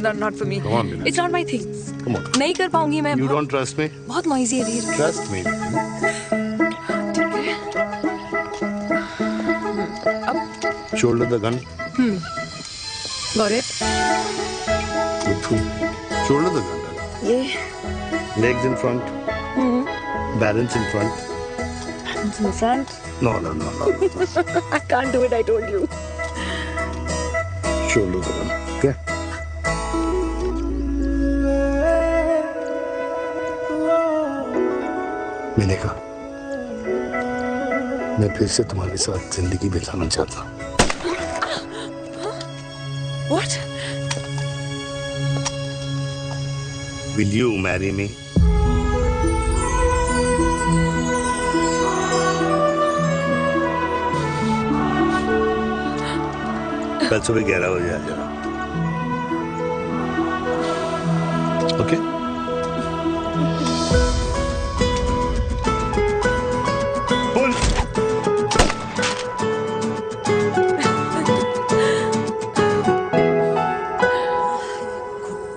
No, not for me. Come on, Meena. It's not my thing. Come on. नहीं कर पाऊंगी मैं। You don't trust me? बहुत नॉइजी है वीर। Trust me. Shoulder the gun. Got it. Good. Shoulder the gun. ये Legs in front. Balance in front. hands in front. No. I can't do it, I told you. Shoulder the gun. Okay. मैंने कहा, मैं फिर से तुम्हारे साथ जिंदगी बिताना चाहता हूँ। What? Will you marry me? कल सुबह 11 बजे आ जाना। ओके? पुल।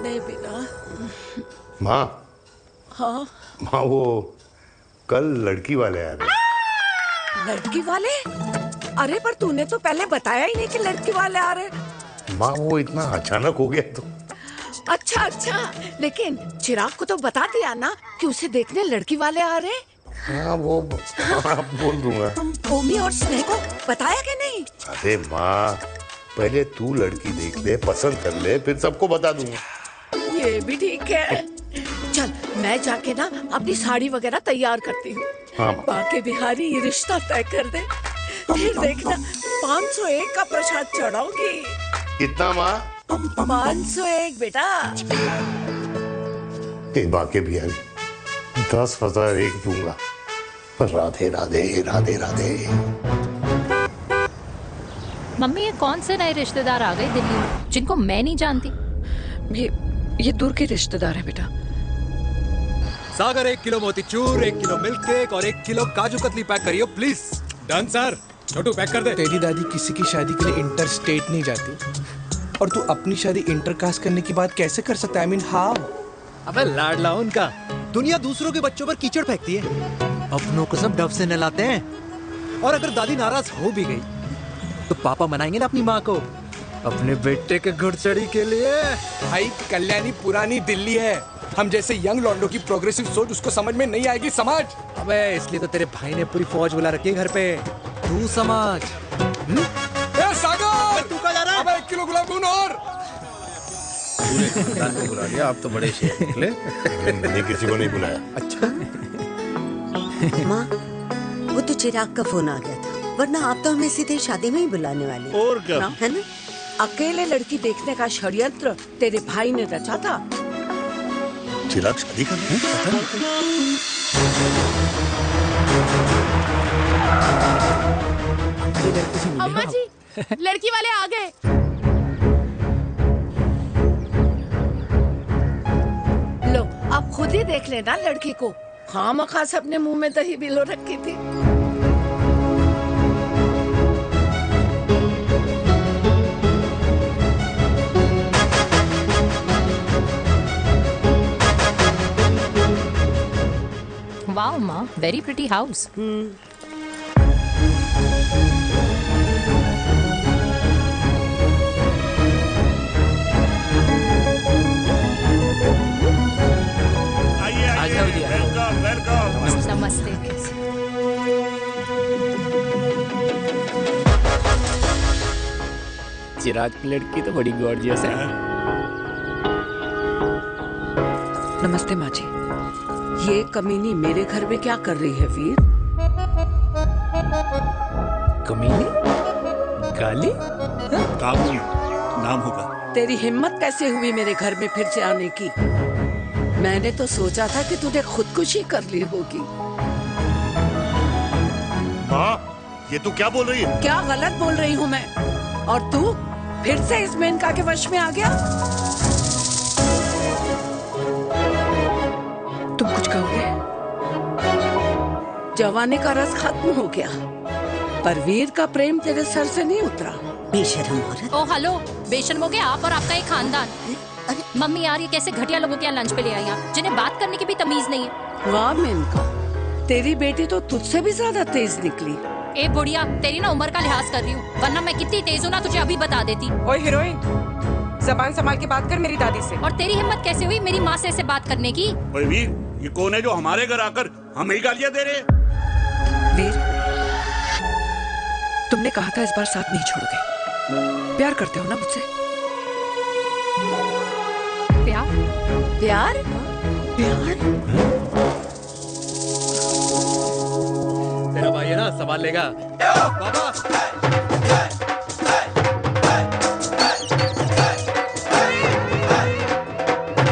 नहीं बेटा। माँ, हाँ? माँ वो कल लड़की वाले आ रहे। लड़की वाले? अरे पर तूने तो पहले बताया ही नहीं कि लड़की वाले आ रहे। माँ वो इतना अचानक हो गया तो। अच्छा, लेकिन चिराग को तो बता दिया ना कि उसे देखने लड़की वाले आ रहे। हाँ वो बोल दूंगा। ओमी और स्नेह को बताया कि नहीं? अरे माँ, पहले तू लड़की देख ले, पसंद कर ले, फिर सबको बता दूंगा। ये भी ठीक है। चल मैं जाके ना अपनी साड़ी वगैरह तैयार करती हूँ। हाँ। बाकी बिहारी ये रिश्ता तय कर दे, फिर देखना 501 का प्रसाद चढ़ाऊंगी। कितना माँ? 501 बेटा। बाकी बिहारी 10,001 दूंगा। राधे राधे राधे राधे। मम्मी, ये कौन से नए रिश्तेदार आ गए दिल्ली में जिनको मैं नहीं जानती? ये दूर के रिश्तेदार है बेटा। सागर 1 किलो मोतीचूर, 1 किलो मिल्क केक और 1 किलो काजू कतली पैक करियो please. Done sir. Chhotu pack कर दे। तेरी दादी किसी की शादी के लिए इंटर स्टेट नहीं जाती और तू अपनी शादी इंटरकास्ट करने की बात कैसे कर सकता है? I mean how? अबे लाडला उनका। दुनिया दूसरों के बच्चों पर कीचड़ फेंकती है, अपनों को सब डब से नहलाते हैं। और अगर दादी नाराज हो भी गई तो पापा मनाएंगे ना अपनी माँ को अपने बेटे के घुड़चड़ी के लिए। भाई कल्याणी पुरानी दिल्ली है, हम जैसे यंग लॉन्डो की प्रोग्रेसिव सोच उसको समझ में नहीं आएगी, समझ। अबे इसलिए तो तेरे भाई ने पूरी फौज बुला रखी है घर पे, तू समझ। सागर तू कहाँ जा रहा है? अबे 1 किलो गुलाब जामुन और। पूरे खानदान को बुला लिया, आप तो बड़े शेर निकले। मैंने किसी को नहीं बुलाया। अच्छा माँ, वो तो चिराग का फोन आ गया था, वरना आप तो हमें सीधे शादी में ही बुलाने वाले। और क्या है ना? अकेले लड़की देखने का षड्यंत्र तेरे भाई ने रचा था। चिराग शादी कर रहे अम्मा जी, लड़की वाले आ गए। लो अब खुद ही देख लेना लड़की को, खामखा सबने मुंह में दही बिलो रखी थी। वाओ माँ, वेरी प्रिटी हाउस। नमस्ते। चिराग की लड़की तो बड़ी गॉर्जियस है। नमस्ते माँ जी। ये कमीनी मेरे घर में क्या कर रही है वीर? कमीनी? गाली? काबू नाम होगा। तेरी हिम्मत कैसे हुई मेरे घर में फिर से आने की? मैंने तो सोचा था कि तूने खुदकुशी कर ली होगी। माँ, ये तू क्या बोल रही है? क्या गलत बोल रही हूँ मैं? और तू फिर से इस मेनका के वश में आ गया? तुम कुछ कहोगे? जवानी का रस खत्म हो गया, पर वीर का प्रेम तेरे सर से नहीं उतरा। बेशर्म औरत। ओ हेलो, बेशर्म हो गया आप और आपका एक खानदान। मम्मी यार, ये कैसे घटिया लोगों के यहाँ लंच पे ले आई आप, जिन्हें बात करने की भी तमीज नहीं है। वाह मेनका, तेरी बेटी तो तुझसे भी ज्यादा तेज निकली। ए बुढ़िया, तेरी ना उम्र का लिहाज कर रही हूँ, वरना मैं कितनी तेज हूँ ना तुझे अभी बता देती। ओए हीरोइन, जबान संभाल के बात कर मेरी दादी से। और तेरी हिम्मत कैसे हुई मेरी माँ से ऐसे बात करने की? ओए वीर, ये कौन है जो हमारे घर आकर हमें ही गालियाँ दे रहे? वीर, तुमने कहा था इस बार साथ नहीं छोड़ोगे। प्यार करते हो ना मुझसे? प्यार? प्यार? प्यार? तेरा भाई है ना, संभाल लेगा। बाबा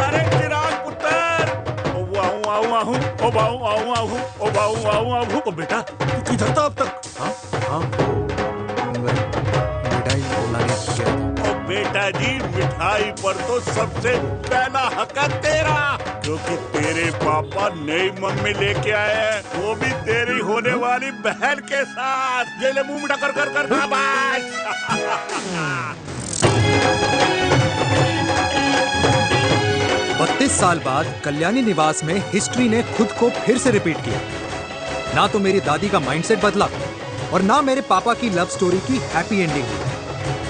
अरे चिराग पुत्र, ओ बाऊ आऊ आहू, ओ बाऊ आऊ आहू, ओ बाऊ आऊ आहू। ओ बेटा, तू किधर था अब तक? बेटा जी, मिठाई पर तो सबसे पहला हक है तेरा, क्योंकि तेरे पापा नई मम्मी लेके आए हैं, वो भी तेरी होने वाली बहन के साथ। ये ले मुंह मिठा कर कर कर शाबाश। 32 साल बाद कल्याणी निवास में हिस्ट्री ने खुद को फिर से रिपीट किया। ना तो मेरी दादी का माइंडसेट बदला और ना मेरे पापा की लव स्टोरी की हैप्पी एंडिंग हुई।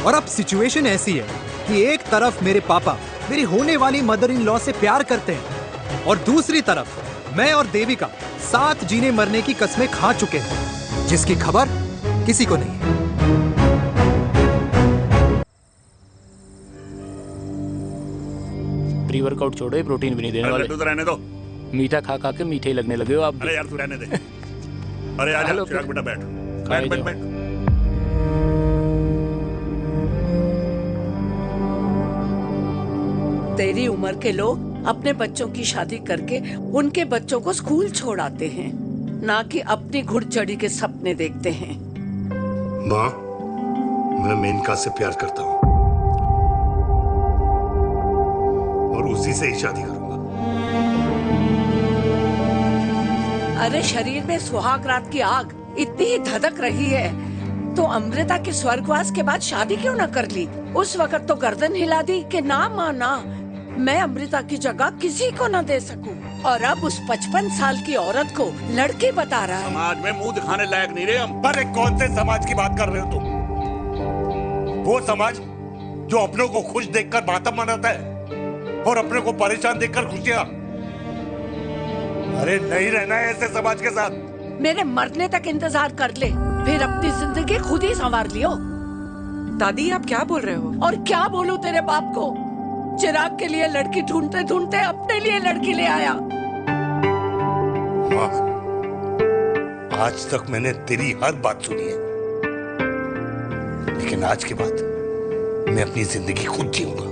और अब सिचुएशन ऐसी है कि एक तरफ मेरे पापा मेरी होने वाली मदर इन लॉ से प्यार करते हैं और दूसरी तरफ मैं और देविका साथ जीने मरने की कस्में खा चुके हैं, जिसकी खबर किसी को नहीं है। प्री वर्कआउट छोड़ो, ये प्रोटीन भी नहीं देने वाले। तू तो रहने दो। मीठा खा खा के मीठे ही लगने लगे हो आप भी। अरे यार तू रहने दे। अरे आजा चिराग बेटा, बैठ बैठ बैठ बैठ। तेरी उम्र के लोग अपने बच्चों की शादी करके उनके बच्चों को स्कूल छोड़ाते हैं, ना कि अपनी घुड़चढ़ी के सपने देखते हैं। माँ, मैं मेनका से प्यार करता हूँ और उसी से ही शादी करूंगा। अरे शरीर में सुहाग रात की आग इतनी ही धधक रही है तो अमृता के स्वर्गवास के बाद शादी क्यों न कर ली? उस वक्त तो गर्दन हिला दी कि ना माना, मैं अमृता की जगह किसी को न दे सकूं। और अब उस 55 साल की औरत को लड़की बता रहा है। समाज में मुंह दिखाने लायक नहीं रहे हम। अरे कौन से समाज की बात कर रहे हो तुम? वो समाज जो अपनों को खुश देखकर मातम मनाता है और अपने को परेशान देखकर खुशियां। अरे नहीं रहना है ऐसे समाज के साथ। मेरे मरने तक इंतजार कर ले, फिर अपनी जिंदगी खुद ही संवार लियो। दादी आप क्या बोल रहे हो? और क्या बोलूं तेरे बाप को? चिराग के लिए लड़की ढूंढते ढूंढते अपने लिए लड़की ले आया। माँ, आज तक मैंने तेरी हर बात सुनी है, लेकिन आज के बाद मैं अपनी जिंदगी खुद जीऊंगा,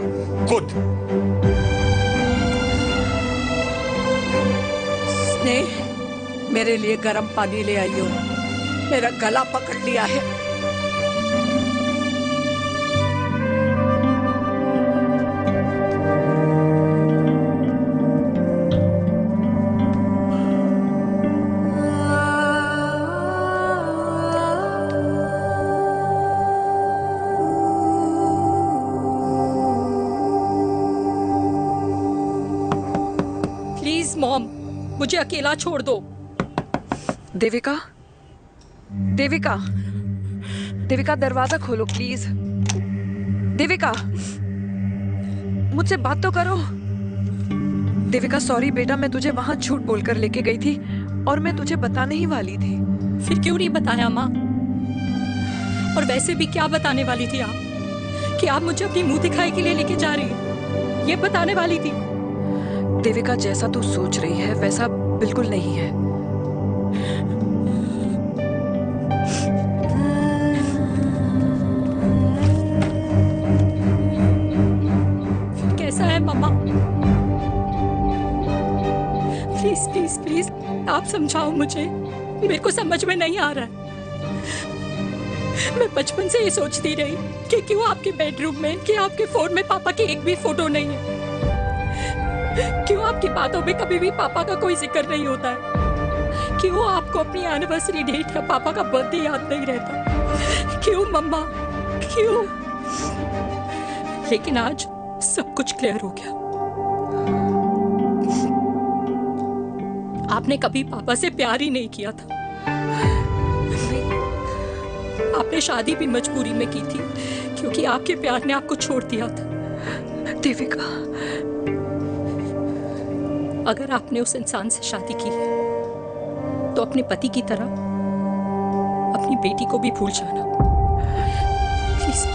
खुद। स्नेह, मेरे लिए गर्म पानी ले आइयो, मेरा गला पकड़ लिया है। प्लीज मॉम, मुझे अकेला छोड़ दो। देविका, देविका, देविका दरवाजा खोलो प्लीज। देविका, मुझसे बात तो करो। देविका सॉरी बेटा, मैं तुझे वहां झूठ बोलकर लेके गई थी और मैं तुझे बताने ही वाली थी। फिर क्यों नहीं बताया माँ? और वैसे भी क्या बताने वाली थी आप? कि आप मुझे अपनी मुंह दिखाई के लिए लेके जा रही हैं, ये बताने वाली थी। देविका जैसा तू सोच रही है वैसा बिल्कुल नहीं है। कैसा है मम्मा? प्लीज प्लीज प्लीज आप समझाओ मुझे, मेरे को समझ में नहीं आ रहा है। मैं बचपन से ये सोचती रही कि क्यों आपके बेडरूम में, कि आपके फोन में पापा की एक भी फोटो नहीं है, क्यों आपकी बातों में कभी भी पापा का कोई जिक्र नहीं होता है, क्यों आपको अपनी एनिवर्सरी डेट या पापा का बर्थडे याद नहीं रहता, क्यों मम्मा, क्यों? लेकिन आज सब कुछ क्लियर हो गया। आपने कभी पापा से प्यार ही नहीं किया था। आपने शादी भी मजबूरी में की थी क्योंकि आपके प्यार ने आपको छोड़ दिया था। देविका, अगर आपने उस इंसान से शादी की है तो अपने पति की तरह अपनी बेटी को भी भूल जाना please.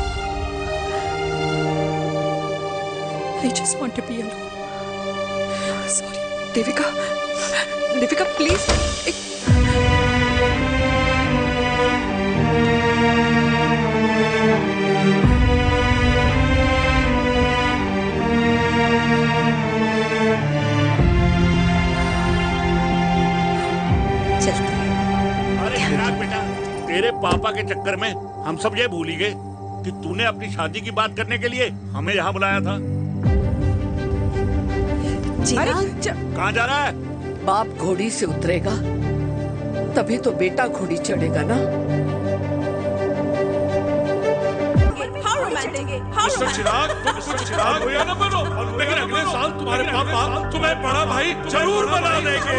I just want to be alone. Sorry, Devika, Devika please. अरे चिराग बेटा, तेरे पापा के चक्कर में हम सब ये भूल ही गए कि तूने अपनी शादी की बात करने के लिए हमें यहाँ बुलाया था। कहाँ जा रहा है? बाप घोड़ी से उतरेगा तभी तो बेटा घोड़ी चढ़ेगा ना। मिस्टर चिराग, मिस्टर चिराग भैया ना बनो, लेकिन अगले साल तुम्हारे पापा तुम्हें बड़ा भाई जरूर बना देंगे।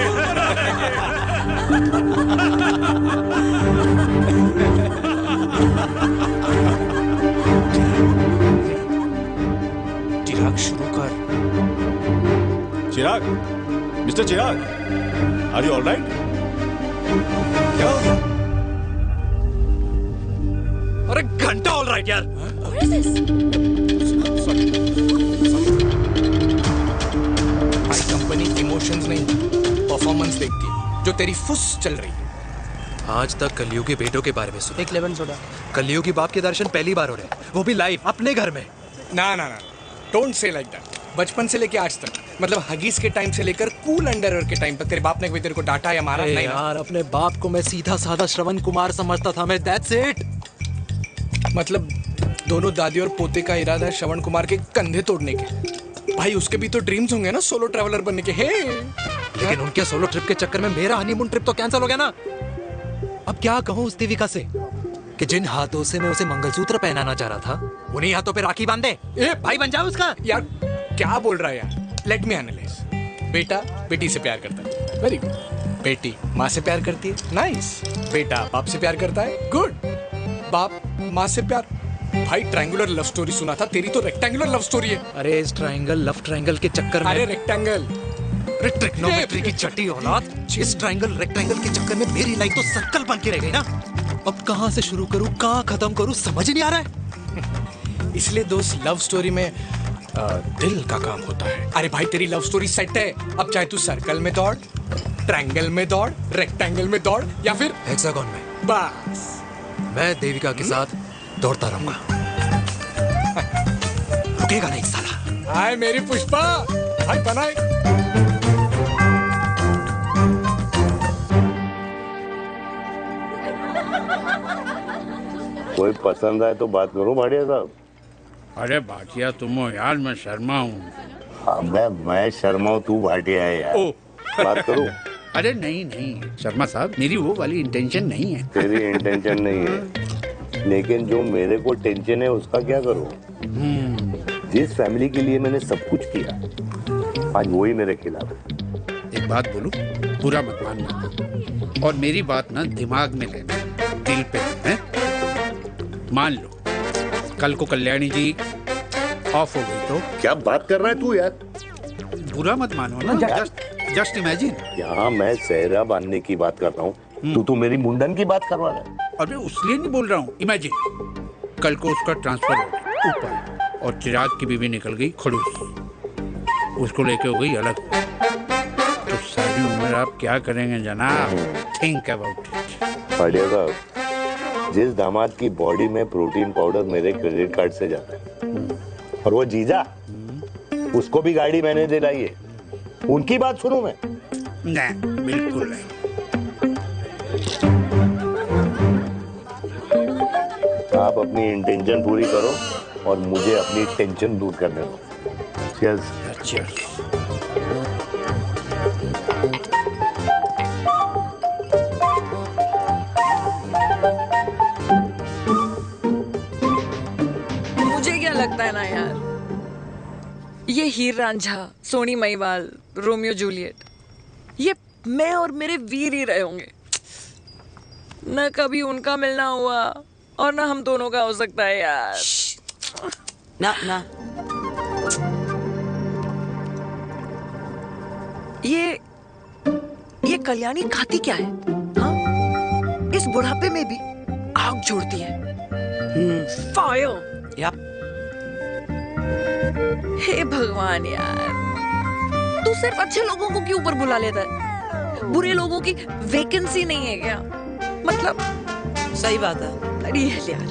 चिराग शुरू कर। Chirag, mister Chirag, are you alright? क्या? अरे घंटा ऑलराइट यार। भाई कंपनी इमोशंस नहीं परफॉर्मेंस देखती है, जो तेरी फुस चल रही है। आज तक कलयुगी बेटों के बारे में सुना। एक लेमन सोडा। कलयुगी बाप के दर्शन पहली बार हो रहे हैं, वो भी लाइव अपने घर में। ना ना ना, डोंट से लाइक दैट। बचपन से लेके आज तक, मतलब हगीज के टाइम से लेकर कूल अंडरवेयर के टाइम तक तेरे बाप ने कभी तेरे को डांटा या मारा? नहीं यार, अपने बाप को मैं सीधा साधा श्रवण कुमार समझता था मैं, दैट्स इट। मतलब दोनों दादी और पोते का इरादा है श्रवण कुमार के कंधे तोड़ने के। भाई उसके भी तो ड्रीम्स होंगे ना सोलो ट्रैवलर बनने के। हे लेकिन उनके सोलो ट्रिप के चक्कर में मेरा हनीमून ट्रिप तो कैंसिल हो गया ना। अब क्या कहूँ उस देविका से कि जिन हाथों से मैं उसे मंगलसूत्र पहनाना चाह रहा था उन्हीं हाथों पे राखी बांध दे। ए भाई बन जाओ उसका। यार क्या बोल रहा है यार? Let me analyse. बेटा बेटी से प्यार करता है, वेरी गुड। बेटी माँ से प्यार करती है, नाइस। बेटा बाप से प्यार करता है, गुड। बाप माँ से प्यार। भाई ट्रायंगुलर लव स्टोरी सुना था, तेरी तो रेक्टेंगुलर लव स्टोरी है। अरे इस ट्रायंगल लव ट्रायंगल के चक्कर में, अरे रेक्टेंगल, ट्रिग्नोमेट्री की छठी औलाद, इस ट्रायंगल रेक्टेंगल के चक्कर में मेरी लाइफ तो सर्कल बन के रह गई ना। अब कहाँ से शुरू करूँ, कहाँ खत्म करूँ, समझ ही नहीं आ रहा है। इसलिए दोस्त लव स्टोरी में दिल का काम होता है। अरे भाई तेरी लव स्टोरी सेट है, अब चाहे तू सर्कल में दौड़, ट्रायंगल में दौड़, रेक्टेंगल में दौड़ या फिर हेक्सागन में, बस मैं देविका के साथ दौड़ता रहूंगा। रुकेगा नहीं साला। हाय मेरी पुष्पा, हाय बनाए। कोई पसंद आए तो बात करो भाटिया साहब। अरे भाटिया तुम हो यार, मैं शर्मा हूँ। अबे मैं शर्मा हूँ, तू भाटिया है यार। बात करो। अरे नहीं नहीं शर्मा साहब, मेरी वो वाली इंटेंशन नहीं है। तेरी इंटेंशन नहीं है, लेकिन जो मेरे को टेंशन है उसका क्या करूँ? जिस फैमिली के लिए मैंने सब कुछ किया, आज वही मेरे खिलाफ है। एक बात बोलूं, बुरा मत मानना, और मेरी बात ना दिमाग में लेना, दिल पे है। मान लो कल को कल्याणी जी ऑफ हो गई तो क्या बात कर रहा है तू यार? बुरा मत मानो ना, जस्ट इमेजिन। यहाँ मैं सेहरा बांधने की बात कर रहा हूँ, तू मेरी मुंडन की बात करवा रहा है। अरे उसलिए नहीं बोल रहा हूँ, इमेजिन कल को उसका ट्रांसफर हो गया ऊपर और चिराग की बीवी निकल गई खड़ूस, उसको लेके हो गई अलग, तो सारी उम्र आप क्या करेंगे जनाब? Think about it. भाटिया साहब, जिस दामाद की बॉडी में प्रोटीन पाउडर मेरे क्रेडिट कार्ड से जाता है, और वो जीजा, उसको भी गाड़ी मैंने दिलाई है, उनकी बात सुनूं मैं? नहीं, बिल्कुल नहीं। आप अपनी इंटेंशन पूरी करो और मुझे अपनी टेंशन दूर करने दो। चीयर्स। चीयर्स। मुझे क्या लगता है ना यार, ये हीर रांझा, सोनी महिवाल, रोमियो जूलियट, ये मैं और मेरे वीर ही रहे होंगे। न कभी उनका मिलना हुआ और ना हम दोनों का हो सकता है यार। ना ना, ये कल्याणी खाती क्या है? हाँ? इस बुढ़ापे में भी आग छोड़ती है। फायर। या हे भगवान यार, तू सिर्फ अच्छे लोगों को क्यों ऊपर बुला लेता है? बुरे लोगों की वैकेंसी नहीं है क्या? मतलब सही बात है। अरे यार,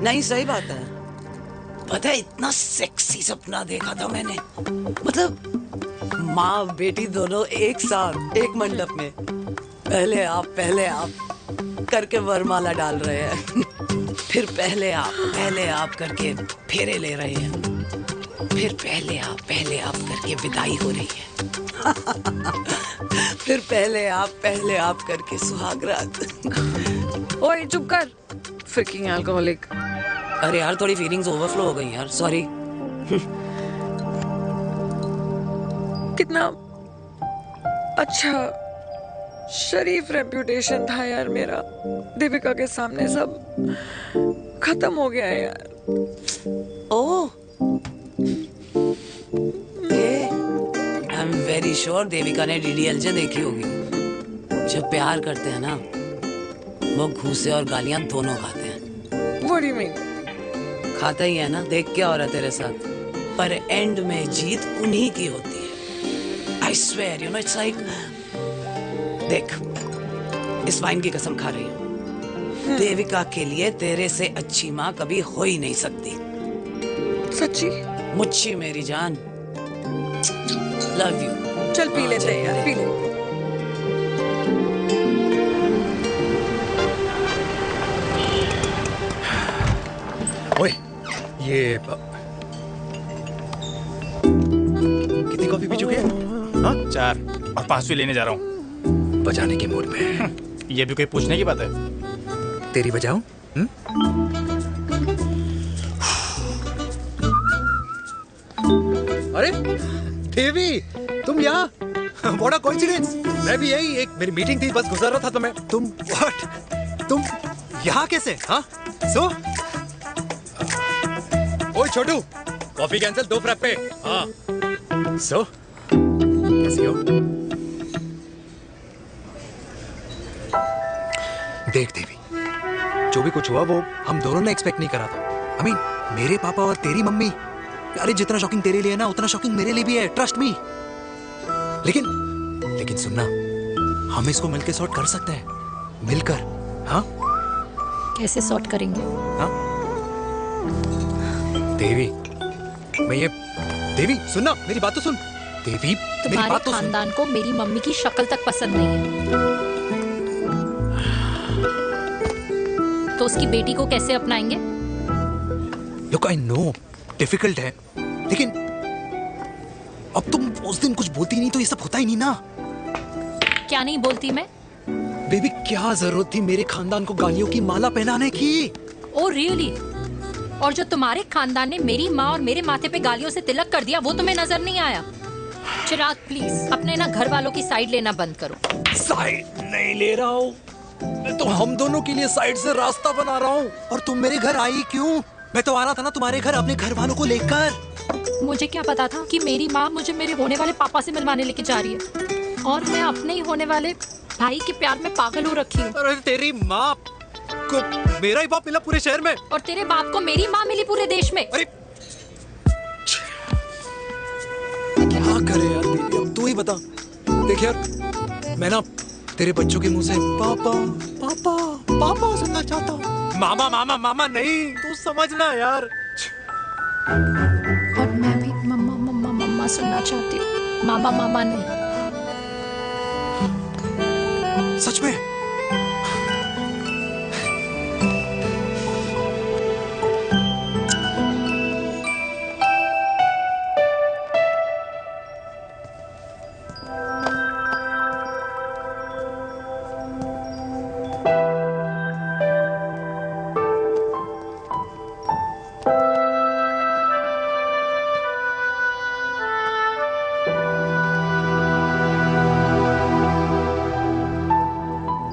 नहीं सही बात है। पता है इतना सेक्सी सपना देखा था मैंने, मतलब माँ बेटी दोनों एक साथ एक मंडप में, पहले आप करके वरमाला डाल रहे हैं, फिर पहले आप करके फेरे ले रहे हैं, फिर पहले आप करके विदाई हो रही है, फिर पहले आप करके सुहागरात। ओए चुप कर, फ्रिकिंग अल्कोहलिक। अरे यार थोड़ी फीलिंग्स ओवरफ्लो हो गई यार, सॉरी। कितना अच्छा शरीफ रेप्यूटेशन था यार मेरा, दीपिका के सामने सब खत्म हो गया है यार। Oh, I am very sure Devika ने डीडीएलजे देखी होगी। जब प्यार करते हैं ना, वो घूसे और गालियां दोनों खाते हैं। What do you mean? खाता ही है ना, देख क्या हो रहा है तेरे साथ, पर एंड में जीत उन्हीं की होती है। I swear, you know, it's like, देख, इस वाइन की कसम खा रही हूँ, देविका के लिए तेरे से अच्छी माँ कभी हो ही नहीं सकती। सच्ची? मुच्छी मेरी जान, लव यू। चल पी लेते हैं यार, पी ले। ओए, ये कितनी कॉफी पी चुके हैं? हाँ? 4। और पास भी लेने जा रहा हूँ। बजाने के मूड में। ये भी कोई पूछने की बात है? तेरी बजाऊं? अरे देवी, तुम यहाँ? What a coincidence! मैं भी यही, एक मेरी मीटिंग थी, बस गुजर रहा था तो मैं। तुम यहाँ कैसे? हाँ? ओए छोटू, कॉफी कैंसिल, 2 फ्रैप्पे। हाँ। कैसी हो? देख देवी, जो भी कुछ हुआ वो हम दोनों ने एक्सपेक्ट नहीं करा था। I mean, मेरे पापा और तेरी मम्मी, अरे जितना शॉकिंग तेरे लिए है ना, उतना शॉकिंग मेरे लिए भी है, ट्रस्ट मी। लेकिन सुनना, हम इसको मिलकर सॉर्ट कर सकते हैं, मिलकर। हाँ? कैसे सॉर्ट करेंगे? हाँ? देवी, देवी सुनना, मेरी बात तो सुन। देवी, मेरी बात तो सुन। खानदान को मेरी मम्मी की शक्ल तक पसंद नहीं है, तो उसकी बेटी को कैसे अपनाएंगे? Look, I know, डिफिकल्ट है, लेकिन अब तुम उस दिन कुछ बोलती नहीं तो ये सब होता ही नहीं ना। क्या नहीं बोलती मैं? बेबी, क्या जरूरत थी मेरे खानदान को गालियों की माला पहनाने की? Oh really? और जो तुम्हारे खानदान ने मेरी माँ और मेरे माथे पे गालियों से तिलक कर दिया, वो तुम्हें नजर नहीं आया? चिराग प्लीज अपने ना घर वालों की साइड लेना बंद करो। साइड नहीं ले रहा हूँ, मैं तो हम दोनों के लिए साइड से रास्ता बना रहा हूँ। और तुम मेरे घर आई क्यों? मैं तो आ रहा था ना तुम्हारे घर अपने घर वालों को लेकर। मुझे क्या पता था कि मेरी माँ मुझे मेरे होने वाले पापा से मिलवाने लेके जा रही है, और मैं अपने ही होने वाले भाई के प्यार में पागल हो रखी हूँ। अरे तेरी माँ को मेरा ही बाप मिला पूरे शहर में, और तेरे बाप को मेरी माँ मिली पूरे देश में। अरे क्या करे यार दीदी, अब तू ही बता। देख यार, मैं ना तेरे बच्चों के मुंह से पापा पापा पापा सुनना चाहता हूँ, मामा मामा मामा नहीं, तू समझना यार। और मैं भी मम्मा मम्मा मम्मा सुनना चाहती हूँ, मामा मामा नहीं। सच में?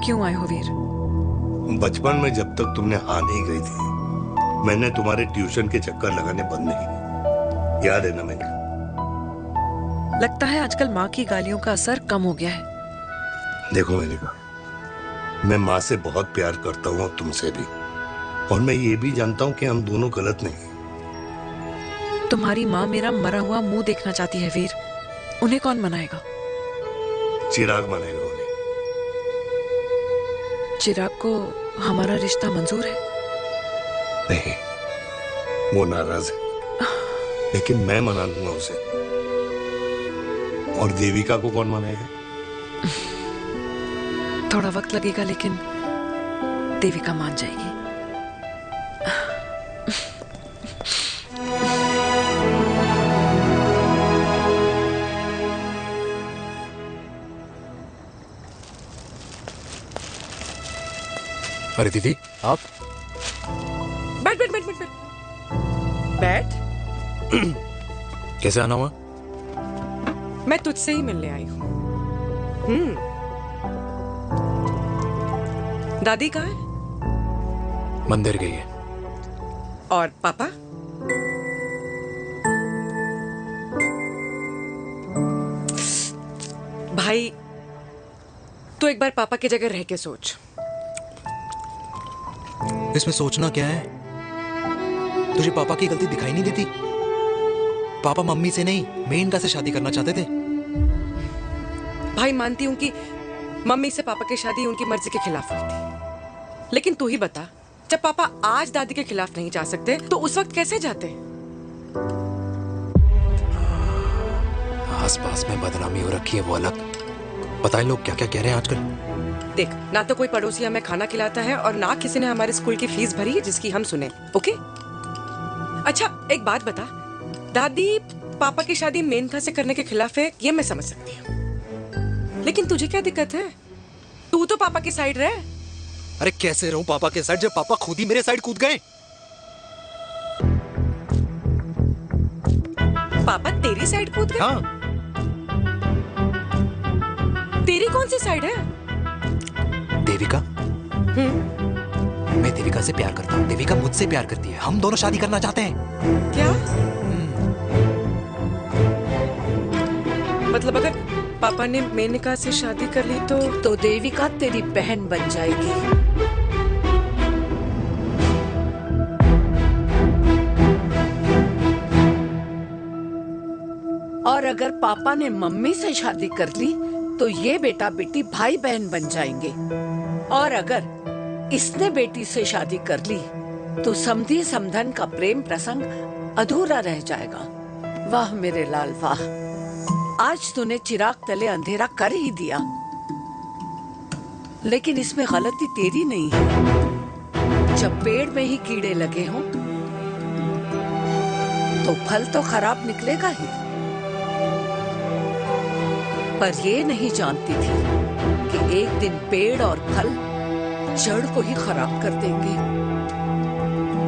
क्यों आए हो वीर? बचपन में जब तक तुमने हाँ नहीं कही थी, मैंने तुम्हारे ट्यूशन के चक्कर लगाने बंद नहीं किए, याद है ना? मैंने लगता है आजकल माँ की गालियों का असर कम हो गया है। देखो मेरिका, मैं माँ से बहुत प्यार करता हूँ और तुमसे भी, और मैं ये भी जानता हूँ कि हम दोनों गलत नहीं। तुम्हारी माँ मेरा मरा हुआ मुंह देखना चाहती है वीर, उन्हें कौन मनाएगा? चिराग मनाएगा उन्हें। चिराग को हमारा रिश्ता मंजूर है? नहीं, वो नाराज है, लेकिन मैं मना लूंगा उसे। और देविका को कौन मनाएगा? थोड़ा वक्त लगेगा, लेकिन देविका मान जाएगी। अरे दीदी, आप बैठ बैठ बैठ बैठ बैठ बैठ। कैसे आना हुआ? मैं तुझसे ही मिलने आई हूँ। दादी कहाँ है? मंदिर गई है। और पापा? भाई, तू एक बार पापा की जगह रह के सोच। इसमें सोचना क्या है? तुझे पापा की गलती दिखाई नहीं देती? पापा मम्मी से नहीं, मेनका से शादी करना चाहते थे। भाई, मानती हूं कि मम्मी से पापा की शादी उनकी मर्जी के खिलाफ हुई थी, लेकिन तू ही बता, जब पापा आज दादी के खिलाफ नहीं जा सकते तो उस वक्त कैसे जाते? आस पास में बदनामी हो रखी है, वो अलग। पता है लोग क्या क्या कह रहे हैं आजकल? देख, ना तो कोई पड़ोसी हमें खाना खिलाता है और ना किसी ने हमारे स्कूल की फीस भरी है जिसकी हम सुने। ओके? अच्छा, एक बात बता, दादी पापा की शादी मेनका से करने के खिलाफ है, ये मैं समझ सकती हूँ, लेकिन तुझे क्या दिक्कत है? तू तो पापा की साइड रहे। अरे कैसे रहूं पापा के साइड जब पापा खुद ही मेरे साइड कूद गए? पापा तेरी साइड कूद गए? हाँ। तेरी कौन सी साइड है? देविका। मैं देविका से प्यार करता हूँ, देविका मुझसे प्यार करती है, हम दोनों शादी करना चाहते हैं। क्या? मतलब अगर पापा ने मेनका से शादी कर ली तो देविका तेरी बहन बन जाएगी। और अगर पापा ने मम्मी से शादी कर ली तो ये बेटा बेटी भाई बहन बन जाएंगे। और अगर इसने बेटी से शादी कर ली तो समधी समधन का प्रेम प्रसंग अधूरा रह जाएगा। वाह मेरे लाल वाह, आज तूने चिराग तले अंधेरा कर ही दिया। लेकिन इसमें गलती तेरी नहीं है। जब पेड़ में ही कीड़े लगे हों तो फल तो खराब निकलेगा ही। पर ये नहीं जानती थी कि एक दिन पेड़ और फल जड़ को ही खराब कर देंगे।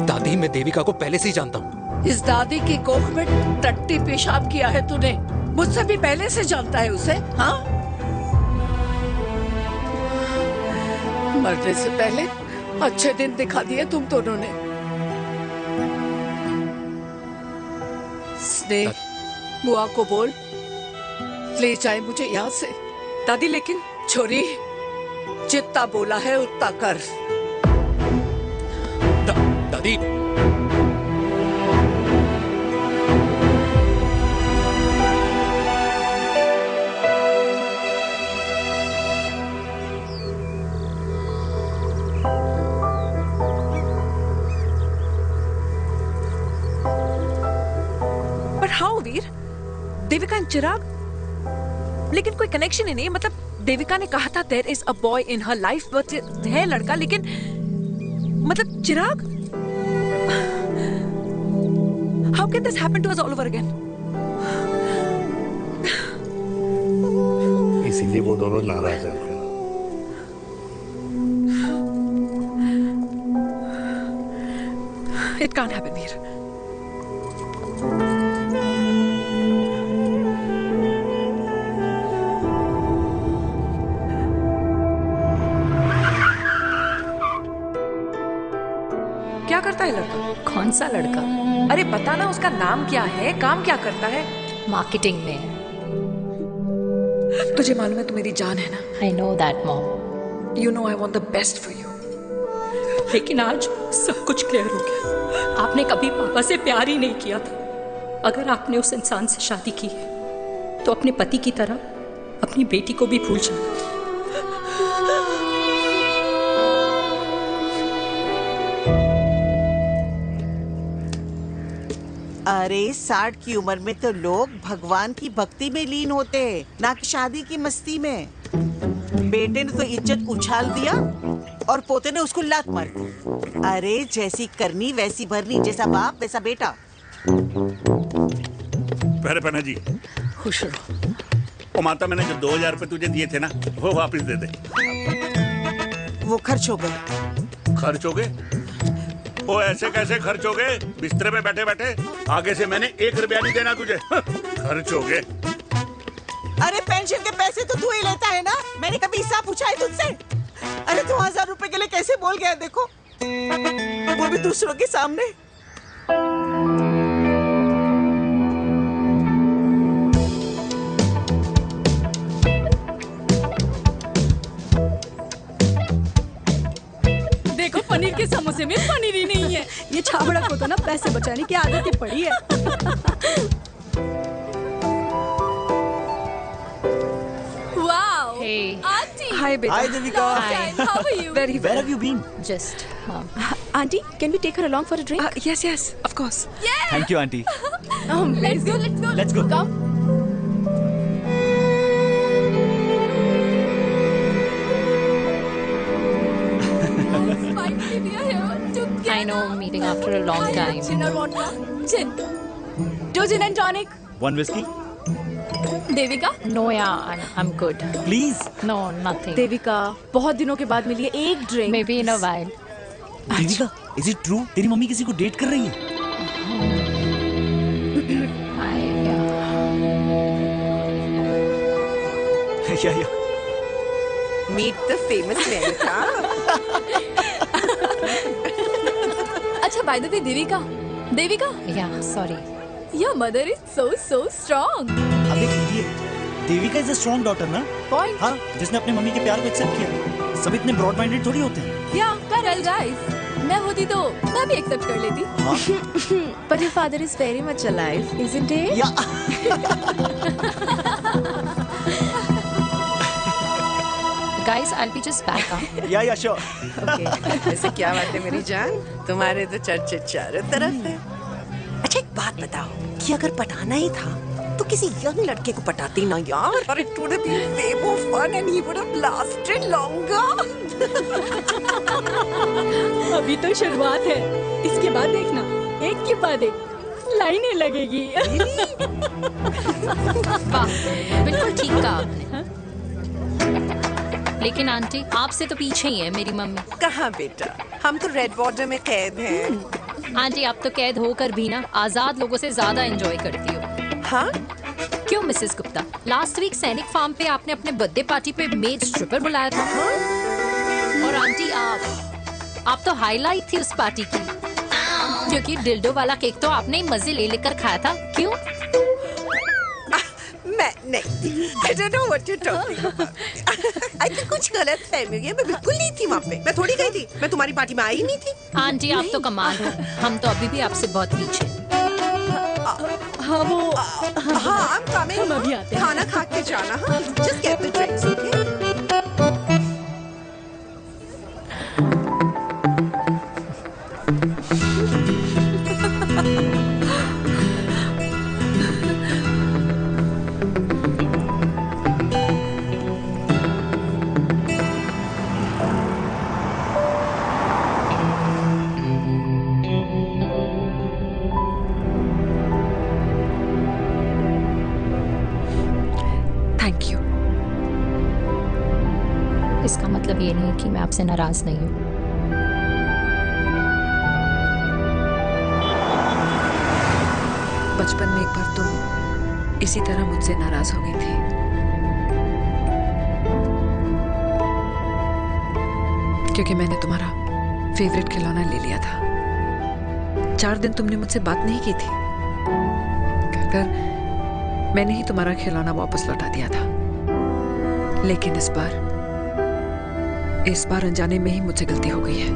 दादी, मैं देविका को पहले से ही जानता हूँ। इस दादी की कोख में टट्टी पेशाब किया है तूने, मुझसे भी पहले से जानता है उसे। हाँ, मरने से पहले अच्छे दिन दिखा दिए तुम दोनों ने। स्नेह, बुआ को बोल ले जाए मुझे यहाँ से। दादी लेकिन छोरी, जितना बोला है उतना कर। दादी, पर हाउ वीर? देविका एंड चिराग, लेकिन कोई कनेक्शन ही नहीं। मतलब देविका ने कहा था there is a boy in her life, but है लड़का, लेकिन मतलब Chirag, how can this happen to us all over again? इसीलिए वो दोनों नाराज हैं। It can't happen Veer. क्या करता है लड़का? कौन सा लड़का? अरे बता ना, उसका नाम क्या है, काम क्या करता है? मार्केटिंग में है। तुझे मालूम है तू मेरी जान है ना? I know that mom. You know I want the best for you. लेकिन आज सब कुछ क्लियर हो गया। आपने कभी पापा से प्यार ही नहीं किया था। अगर आपने उस इंसान से शादी की है तो अपने पति की तरह अपनी बेटी को भी भूल जाना। अरे 60 की उम्र में तो लोग भगवान की भक्ति में लीन होते हैं, ना कि शादी की मस्ती में। बेटे ने तो इज्जत उछाल दिया और पोते ने उसको लात मार दी। अरे जैसी करनी वैसी भरनी, जैसा बाप वैसा बेटा। पहले पहना जी, खुश रहो। ओ माता, मैंने जो 2000 रुपए तुझे दिए थे ना, वो वापस दे दे। वो खर्च हो गए। खर्च हो गए? ओ ऐसे कैसे खर्च हो गए? बिस्तर पे बैठे बैठे। आगे से मैंने 1 रुपया नहीं देना तुझे। खर्च हो गए। अरे पेंशन के पैसे तो तू ही लेता है ना, मैंने कभी हिसाब पूछा है तुझसे? अरे 2000 रुपए के लिए कैसे बोल गया देखो, वो भी दूसरों के सामने। देखो, पनीर के समोसे में पनीर ही नहीं है। ये छाबड़ा को तो ना पैसे बचाने की आदत ही पड़ी है। Wow! Hey. Auntie! Hi, beta. Hi, Devika. How are you? Very well. Where have you been? Just Auntie, can we take her along for a drink? Yes, yes, of course. Yeah! Thank you, auntie. Let's go, let's go. Let's go. Come. Finally, we are here together. I know, meeting after a long time. Gin or vodka? Gin. 2 gin and tonic. 1 whiskey? Devika? No यार, I am good. Please. No, nothing. Devika, बहुत दिनों के बाद मिली है, एक drink. May be in a while. Devika, is it true तेरी मम्मी किसी को डेट कर रही है? या मीट द फेमस लड़का। अच्छा, बाय द वे, देविका, या sorry, your mother is so strong। अब एक लीजिए, Devika is a strong daughter ना? पॉइंट। हाँ, जिसने अपने मम्मी के प्यार को एक्सेप्ट किया। सब इतने ब्रॉड माइंडेड थोड़ी होते हैं। या करेक्ट गाइस, मैं होती तो मैं भी एक्सेप्ट कर लेती। But your father is very much alive, isn't it? या Guys, I'll be just back. या श्योर। ओके, ऐसे क्या बात है मेरी जान, तुम्हारे तो चर्चे चारों तरफ है। अच्छा, एक बात बताओ कि अगर पटाना ही था तो किसी यंग लड़के को पटाती ना यार, और it would have been way more fun and he would have lasted longer। अभी तो शुरुआत है, इसके बाद देखना, एक के बाद एक लाइनें लगेगी। वाह, बिल्कुल ठीक कहा आपने। लेकिन आंटी, आपसे तो पीछे ही है मेरी मम्मी। कहाँ बेटा, हम तो रेड वाटर में कैद हैं। आंटी, आप तो कैद होकर भी ना आजाद लोगों से ज्यादा एंजॉय करती हो। हाँ? क्यों मिसेस गुप्ता, लास्ट वीक सैनिक फार्म पे आपने अपने बर्थडे पार्टी पे मेड स्ट्रिपर बुलाया था। हाँ? और आंटी, आप तो हाईलाइट थी उस पार्टी की, क्योंकि डिल्डो वाला केक तो आपने ही मजे ले लेकर खाया था। क्यों? मैं नहीं, I don't know what you're talking about। I think कुछ गलत फहमी हुई है, मैं बिल्कुल नहीं थी वहाँ पे, मैं थोड़ी गई थी, मैं तुम्हारी पार्टी में आई ही नहीं थी। आंटी, आप तो कमाल हो, हम तो अभी भी आपसे बहुत पीछे। हाँ, वो हाँ, I'm coming। हम अभी आते हैं। खाना खा के जाना। हाँ, just get the drinks, okay? इसका मतलब ये नहीं कि मैं आपसे नाराज नहीं हूँ। बचपन में एक बार तुम इसी तरह मुझसे नाराज हो गई थी। क्योंकि मैंने तुम्हारा फेवरेट खिलौना ले लिया था। 4 दिन तुमने मुझसे बात नहीं की थी, कहकर मैंने ही तुम्हारा खिलौना वापस लौटा दिया था। लेकिन इस बार अनजाने में ही मुझसे गलती हो गई है।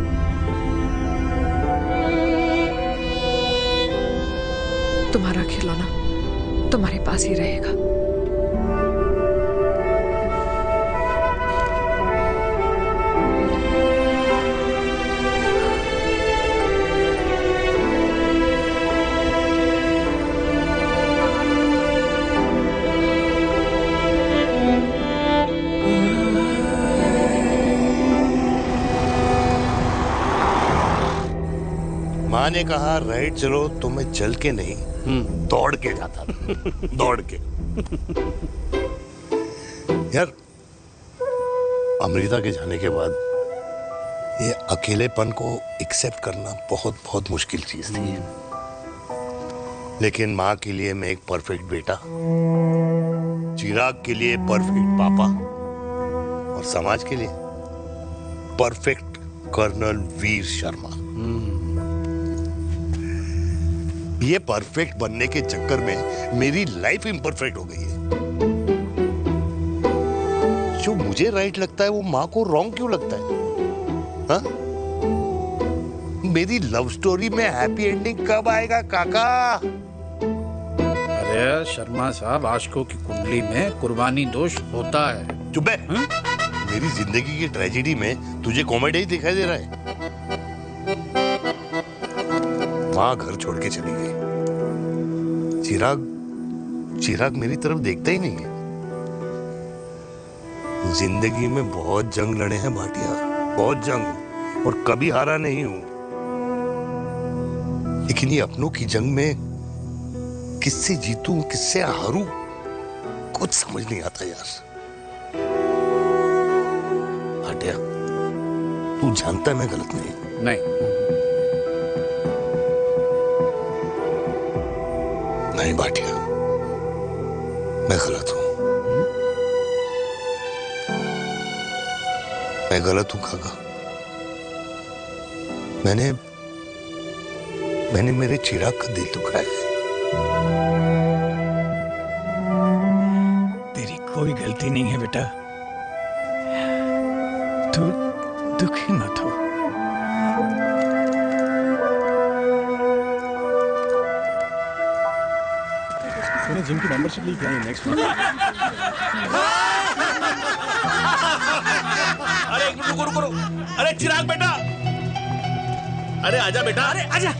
तुम्हारा खिलौना तुम्हारे पास ही रहेगा। माँ ने कहा राइट चलो, तो मैं चल के नहीं दौड़ के जाता था। दौड़ के। यार, अमृता के जाने के बाद ये अकेलेपन को एक्सेप्ट करना बहुत बहुत मुश्किल चीज थी। लेकिन माँ के लिए मैं एक परफेक्ट बेटा, चिराग के लिए परफेक्ट पापा, और समाज के लिए परफेक्ट कर्नल वीर शर्मा। ये परफेक्ट बनने के चक्कर में मेरी लाइफ इम्परफेक्ट हो गई है। जो मुझे राइट लगता है वो माँ को रॉन्ग क्यों लगता है? हाँ? मेरी लव स्टोरी में हैप्पी एंडिंग कब आएगा काका? अरे शर्मा साहब, आशिकों की कुंडली में कुर्बानी दोष होता है। चुप है। मेरी जिंदगी की ट्रेजेडी में तुझे कॉमेडी ही दिखाई दे रहा है। माँ घर छोड़ के चली गई। चिराग मेरी तरफ देखता ही नहीं है। जिंदगी में बहुत जंग लड़े हैं भाटिया, बहुत जंग, और कभी हारा नहीं हूं। लेकिन ये अपनों की जंग में किससे जीतूं, किससे हारूं, कुछ समझ नहीं आता यार। भाटिया, तू जानता है मैं गलत नहीं। नहीं भाटिया, मैं गलत हूं। मैं गलत हूं काका। मैंने मेरे चिराग का दिल दुखाया है। तेरी कोई गलती नहीं है बेटा, तू दुखी मत हो। मैंने जिम की मेंबरशिप ली है नेक्स्ट मंथ। अरे रुको। अरे चिराग बेटा, अरे आजा बेटा, अरे आजा।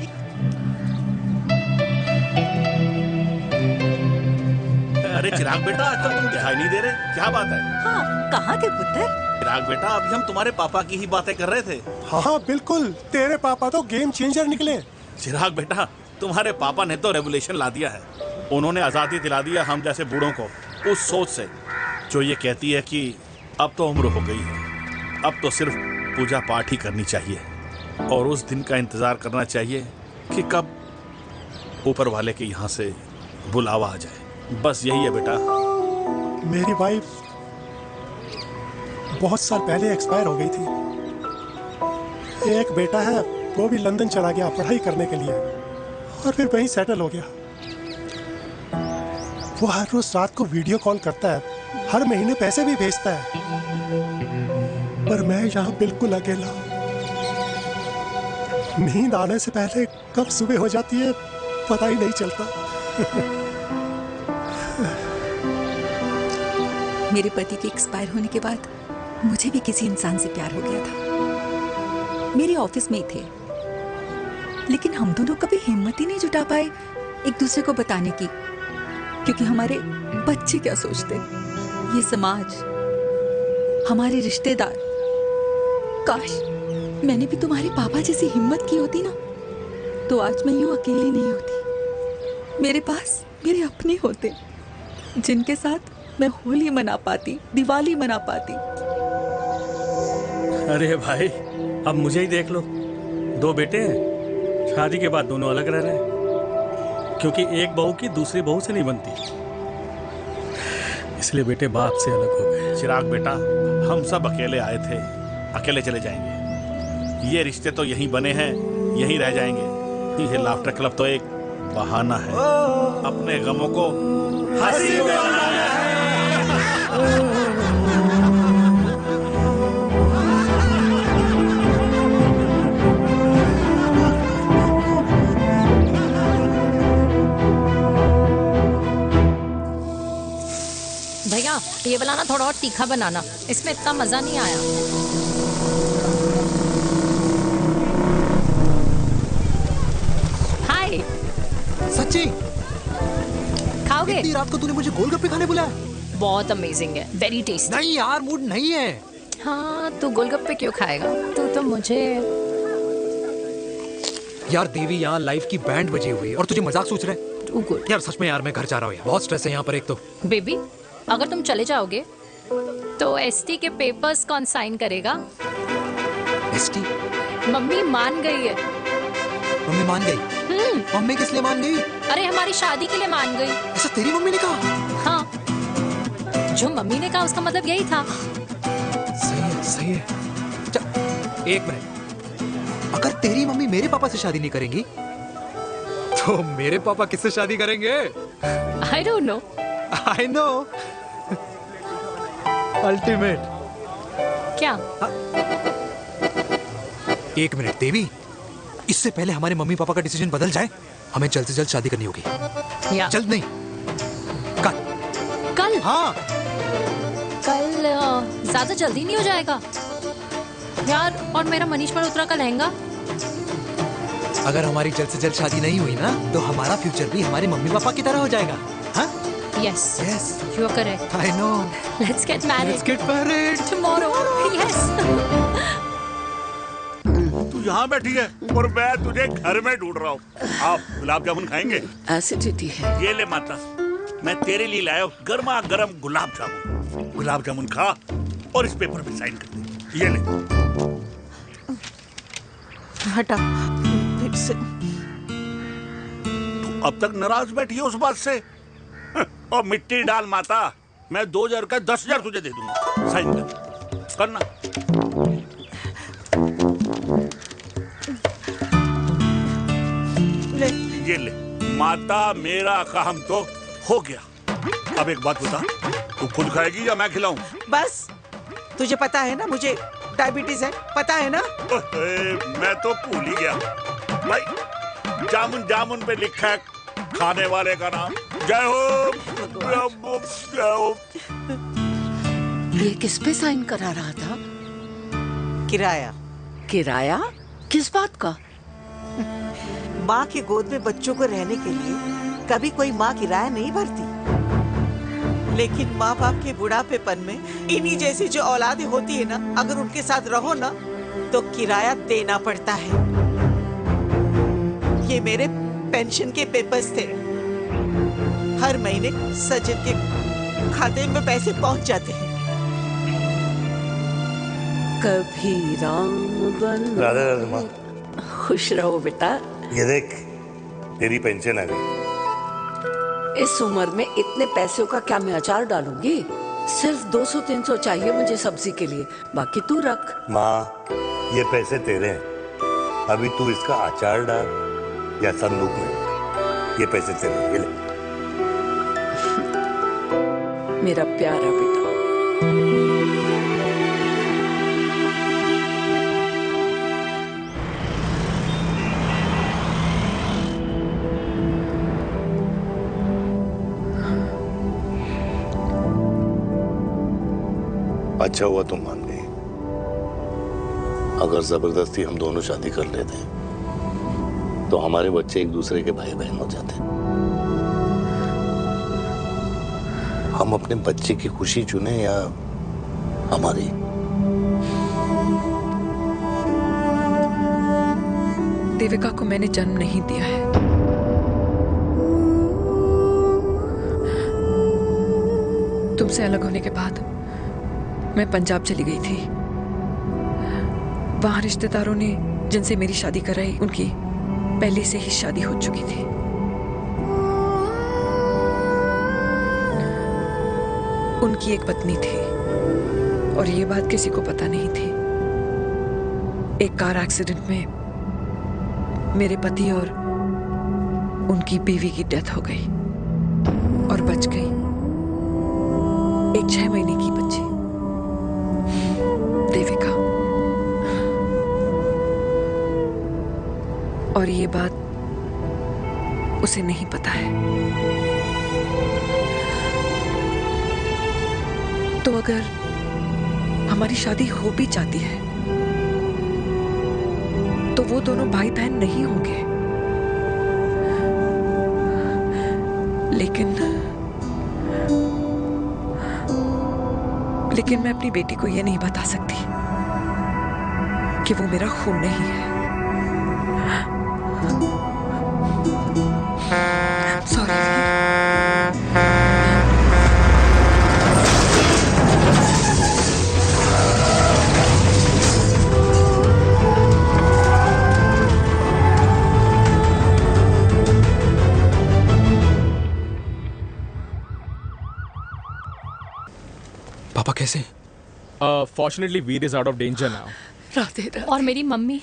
अरे चिराग बेटा, आजकल तुम दिखाई नहीं दे रहे, क्या बात है? हाँ, कहाँ थे पुत्र? चिराग बेटा, अभी हम तुम्हारे पापा की ही बातें कर रहे थे। हाँ बिल्कुल, तेरे पापा तो गेम चेंजर निकले। चिराग बेटा, तुम्हारे पापा ने तो रेवोल्यूशन ला दिया है। उन्होंने आजादी दिला दिया हम जैसे बूढ़ों को, उस सोच से जो ये कहती है कि अब तो उम्र हो गई है, अब तो सिर्फ पूजा पाठ ही करनी चाहिए और उस दिन का इंतजार करना चाहिए कि कब ऊपर वाले के यहाँ से बुलावा आ जाए। बस यही है बेटा। मेरी वाइफ बहुत साल पहले एक्सपायर हो गई थी। एक बेटा है, वो भी लंदन चला गया पढ़ाई करने के लिए और फिर वहीं सेटल हो गया। वो हर रोज रात को वीडियो कॉल करता है, हर महीने पैसे भी भेजता है, पर मैं यहाँ बिल्कुल अकेला हूँ। नींद आने से पहले कब सुबह हो जाती है पता ही नहीं चलता। मेरे पति के एक्सपायर होने के बाद मुझे भी किसी इंसान से प्यार हो गया था। मेरे ऑफिस में ही थे, लेकिन हम दोनों कभी हिम्मत ही नहीं जुटा पाए एक दूसरे को बताने की, क्योंकि हमारे बच्चे क्या सोचते, ये समाज, हमारे रिश्तेदार। काश मैंने भी तुम्हारे पापा जैसी हिम्मत की होती ना, तो आज मैं यूं अकेली नहीं होती। मेरे पास मेरे अपने होते, जिनके साथ मैं होली मना पाती, दिवाली मना पाती। अरे भाई, अब मुझे ही देख लो, 2 बेटे हैं, शादी के बाद दोनों अलग रह रहे हैं, क्योंकि एक बहू की दूसरी बहू से नहीं बनती, इसलिए बेटे बाप से अलग हो गए। चिराग बेटा, हम सब अकेले आए थे, अकेले चले जाएंगे। ये रिश्ते तो यहीं बने हैं, यहीं रह जाएंगे। ये लाफ्टर क्लब तो एक बहाना है अपने गमों को हंसी में बनाना है। भैया, ये वाला ना थोड़ा और तीखा बनाना, इसमें इतना मजा नहीं आया। हाय। सच्ची? खाओगे? इतनी रात को तूने मुझे गोलगप्पे खाने बुलाया? बहुत अमेजिंग है, वेरी टेस्टी। नहीं यार, मूड नहीं है। हाँ, तू गोलगप्पे क्यों खाएगा? तू तो मुझे। यार देवी, यहाँ लाइफ की बैंड बजी हुई है और तुझे मजाक सोच रहे हैं? यार सच में यार, मैं घर जा रहा हूँ यार, बहुत स्ट्रेस है यहाँ पर एक तो। बेबी, अगर तुम चले जाओगे तो एसटी के पेपर्स कौन साइन करेगा? एसटी? मम्मी मान गई है। मम्मी मान गई? मम्मी किस लिए मान गई? अरे हमारी शादी के लिए मान गई। ऐसा तेरी मम्मी ने कहा? हाँ, जो मम्मी ने कहा उसका मतलब यही था। सही है, सही है। एक मिनट, अगर तेरी मम्मी मेरे पापा से शादी नहीं करेंगी तो मेरे पापा किससे शादी करेंगे? I don't know. I know. Ultimate. क्या? एक मिनट देवी, इससे पहले हमारे मम्मी पापा का डिसीजन बदल जाए, हमें जल्द से जल्द शादी करनी होगी। जल्द नहीं, कल। कल? हाँ। कल ज्यादा जल्दी नहीं हो जाएगा यार? और मेरा मनीष मल्होत्रा का लहंगा? अगर हमारी जल्द से जल्द शादी नहीं हुई ना, तो हमारा फ्यूचर भी हमारे मम्मी पापा की तरह हो जाएगा। हाँ? Yes. Yes. You are correct. I know. Let's get married. Let's get married. Tomorrow. Yes. तू यहाँ बैठी है और मैं तुझे घर में ढूंढ रहा हूँ। आप गुलाब जामुन खाएंगे? एसिडिटी है। ये ले माता, मैं तेरे लिए लाया हूं गर्मा गर्म गुलाब जामुन। गुलाब जामुन खा और इस पेपर पे साइन कर दे। ये ले। हटा फिर से। तू अब तक नाराज बैठी है उस बात से? और मिट्टी डाल माता, मैं 2000 का 10,000 तुझे दे दूंगा। साइन कर, करना। ले। ये ले माता, मेरा काम तो हो गया। अब एक बात बता, तू खुद खाएगी या मैं खिलाऊं? बस तुझे पता है ना मुझे डायबिटीज है, पता है ना? मैं तो भूल ही गया भाई। जामुन जामुन पे लिखा है खाने वाले का नाम। जय हो, जय हो। ये किस पे साइन करा रहा था? किराया। किराया? किस बात का? माँ की गोद में बच्चों को रहने के लिए कभी कोई माँ किराया नहीं भरती, लेकिन माँ बाप के बुढ़ापेपन में इन्हीं जैसी जो औलादें होती है ना, अगर उनके साथ रहो ना तो किराया देना पड़ता है। ये मेरे पेंशन के पेपर्स थे। हर महीने सजन के खाते में पैसे पहुंच जाते हैं। कभी राम बन। राधे राधे माँ। खुश रहो बेटा। ये देख, तेरी पेंशन आ गई। इस उम्र में इतने पैसों का क्या मैं अचार डालूंगी? सिर्फ 200-300 चाहिए मुझे सब्जी के लिए, बाकी तू रख। माँ, ये पैसे तेरे हैं। अभी तू इसका अचार डाल या संदूक में, ये पैसे तेरे हैं। ये ले। मेरा प्यारा बेटा। अच्छा हुआ तुम मान गई। अगर जबरदस्ती हम दोनों शादी कर लेते तो हमारे बच्चे एक दूसरे के भाई बहन हो जाते। हम अपने बच्चे की खुशी चुने या हमारी? देविका को मैंने जन्म नहीं दिया है। तुमसे अलग होने के बाद मैं पंजाब चली गई थी। वहां रिश्तेदारों ने जिनसे मेरी शादी कराई, उनकी पहले से ही शादी हो चुकी थी। उनकी एक पत्नी थी और ये बात किसी को पता नहीं थी। एक कार एक्सीडेंट में मेरे पति और उनकी बीवी की डेथ हो गई और बच गई एक 6 महीने की बच्ची, देविका। और ये बात उसे नहीं पता है। तो अगर हमारी शादी हो भी जाती है तो वो दोनों भाई बहन नहीं होंगे। लेकिन मैं अपनी बेटी को ये नहीं बता सकती कि वो मेरा खून नहीं है। सॉरी। पापा कैसे? Fortunately Veer is out of danger now. Radhe Radhe. और मेरी मम्मी?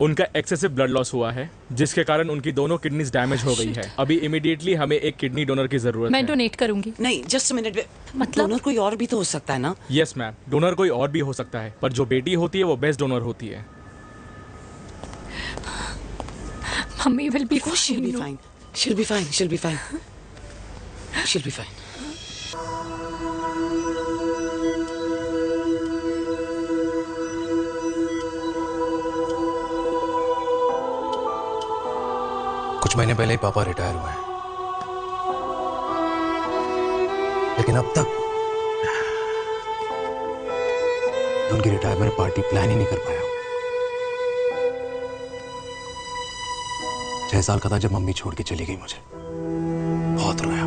उनका एक्सेसिव ब्लड लॉस हुआ है जिसके कारण उनकी दोनों किडनीज डैमेज हो गई है। अभी इमीडिएटली हमें एक किडनी डोनर की जरूरत मैं है। डोनेट करूंगी। नहीं, जस्ट मिनट। मतलब डोनर कोई और भी तो हो सकता है ना? यस मैम, डोनर कोई और भी हो सकता है, पर जो बेटी होती है वो बेस्ट डोनर होती है। Mummy will be she'll be fine. She'll be fine. She'll be fine. She'll be fine. कुछ महीने पहले ही पापा रिटायर हुए हैं, लेकिन अब तक उनकी रिटायरमेंट पार्टी प्लान ही नहीं कर पाया। 6 साल का था जब मम्मी छोड़ के चली गई मुझे। बहुत रोया।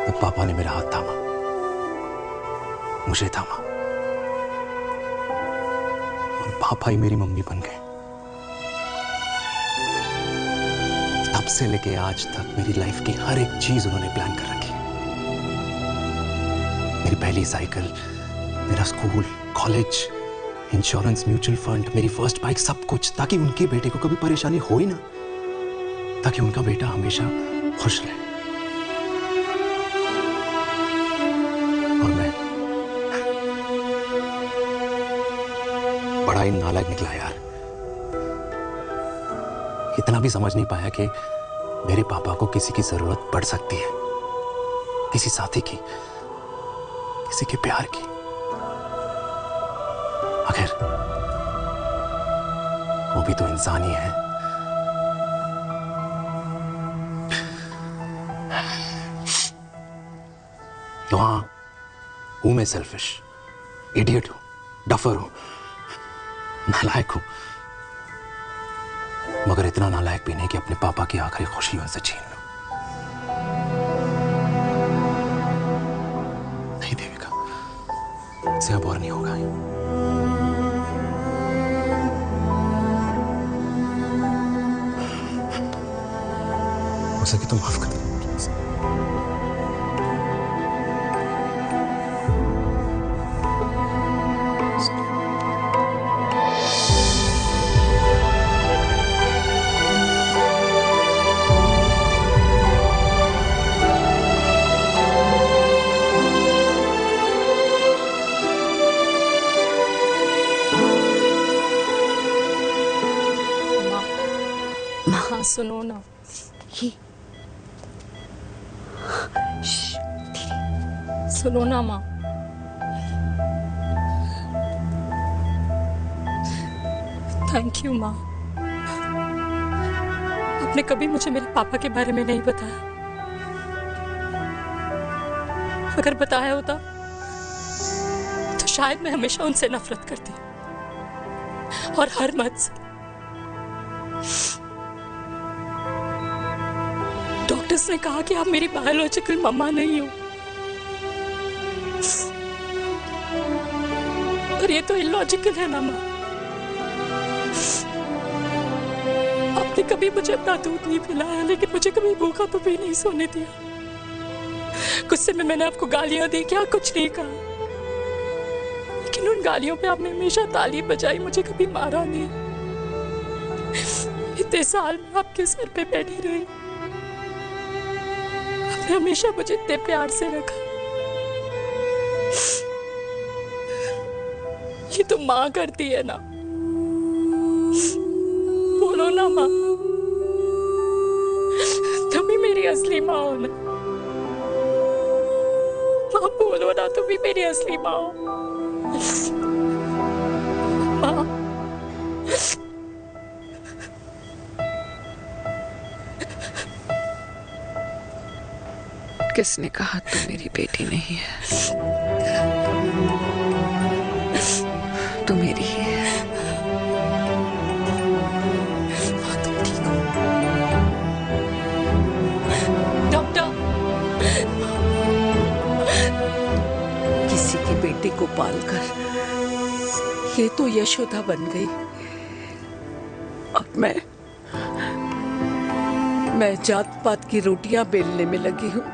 तब पापा ने मेरा हाथ थामा, मुझे थामा, और पापा ही मेरी मम्मी बन गए। तब से लेके आज तक मेरी लाइफ की हर एक चीज उन्होंने प्लान कर रखी है। मेरी पहली साइकिल, मेरा school, college, insurance, mutual fund, मेरी फर्स्ट बाइक, सब कुछ, ताकि उनके बेटे को कभी परेशानी हो ही ना, ताकि उनका बेटा हमेशा खुश रहे। और मैं बड़ा ही नालायक निकला यार। इतना भी समझ नहीं पाया कि मेरे पापा को किसी की जरूरत पड़ सकती है, किसी साथी की, किसी के प्यार की। आखिर वो भी तो इंसान ही है। तो हाँ, हूं मैं सेल्फिश, इडियट हूं, डफर हूं, नालायक हूं, मगर इतना नालायक भी नहीं कि अपने पापा की आखिरी खुशी उनसे छीन लूं। नहीं देविका, इससे अब और नहीं होगा। हो सके तो माफ कर दो। माँ सुनो ना, सुनो ना माँ। थैंक यू माँ, आपने कभी मुझे मेरे पापा के बारे में नहीं बताया। अगर बताया होता तो शायद मैं हमेशा उनसे नफरत करती, और हर मत से। डॉक्टर्स ने कहा कि आप मेरी बायोलॉजिकल मम्मा नहीं हो, पर ये तो इलॉजिकल है ना माँ। आपने कभी मुझे अपना दूध नहीं पिलाया, लेकिन मुझे कभी भूखा तो भी नहीं सोने दिया। गुस्से में मैंने आपको गालियां दी, क्या कुछ नहीं कहा, लेकिन उन गालियों पे आपने हमेशा ताली बजाई, मुझे कभी मारा नहीं। इतने साल में आपके सर पे बैठी रही, आपने हमेशा मुझे इतने प्यार से रखा। ये तो माँ करती है ना, बोलो ना माँ, तुम ही मेरी असली माँ हो ना। माँ बोलो ना, तुम ही मेरी असली माँ हो। माँ किसने कहा तू मेरी बेटी नहीं है? तू मेरी ही है। डॉक्टर, किसी के बेटे को पालकर ये तो यशोदा बन गई, और मैं जात पात की रोटियां बेलने में लगी हूँ।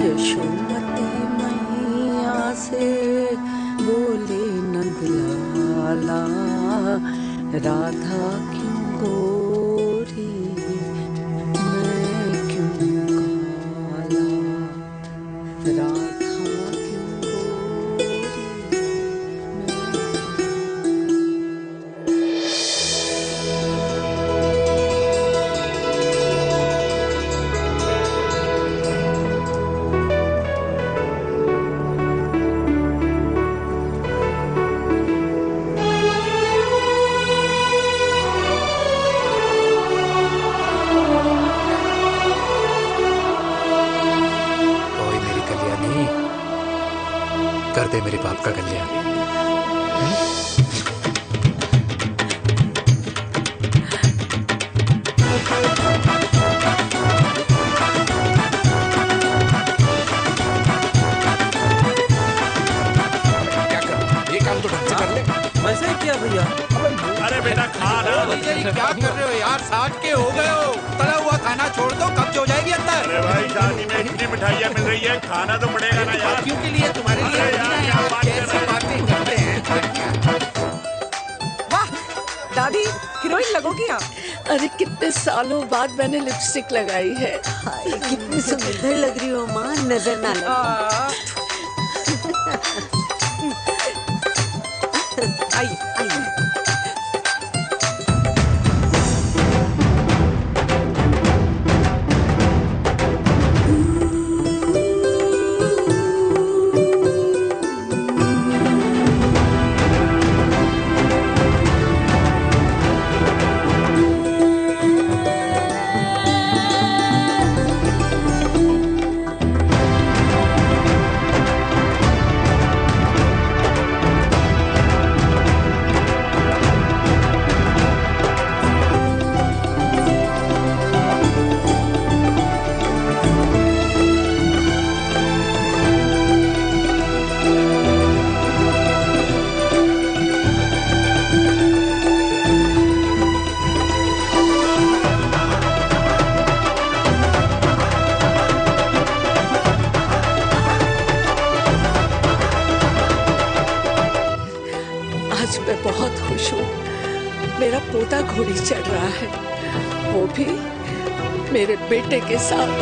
यशोमती मैया से बोले नंदलाला, राधा क्यों गोरी मैं क्यों काला, राधा क्यों गोरी। कर दे मेरे बाप का कल्याण। बेटा खाना। क्या कर रहे हो यार, 60 के हो गए हो, तला हुआ खाना छोड़ दो, कब्ज हो जाएगी अंदर। अरे भाई शादी में इतनी मिठाइयाँ मिल रही है, खाना तो पड़ेगा ना यार। क्यों के लिए तुम्हारे लिए कैसी बातें करते हैं। वाह दादी, हीरोइन लगोगी आप। अरे कितने सालों बाद मैंने लिपस्टिक लगाई है। कितनी सुंदर लग रही हो माँ, नजर ना लगे। आइए आइए। आज मैं बहुत खुश हूँ। मेरा पोता घोड़ी चढ़ रहा है, वो भी मेरे बेटे के साथ।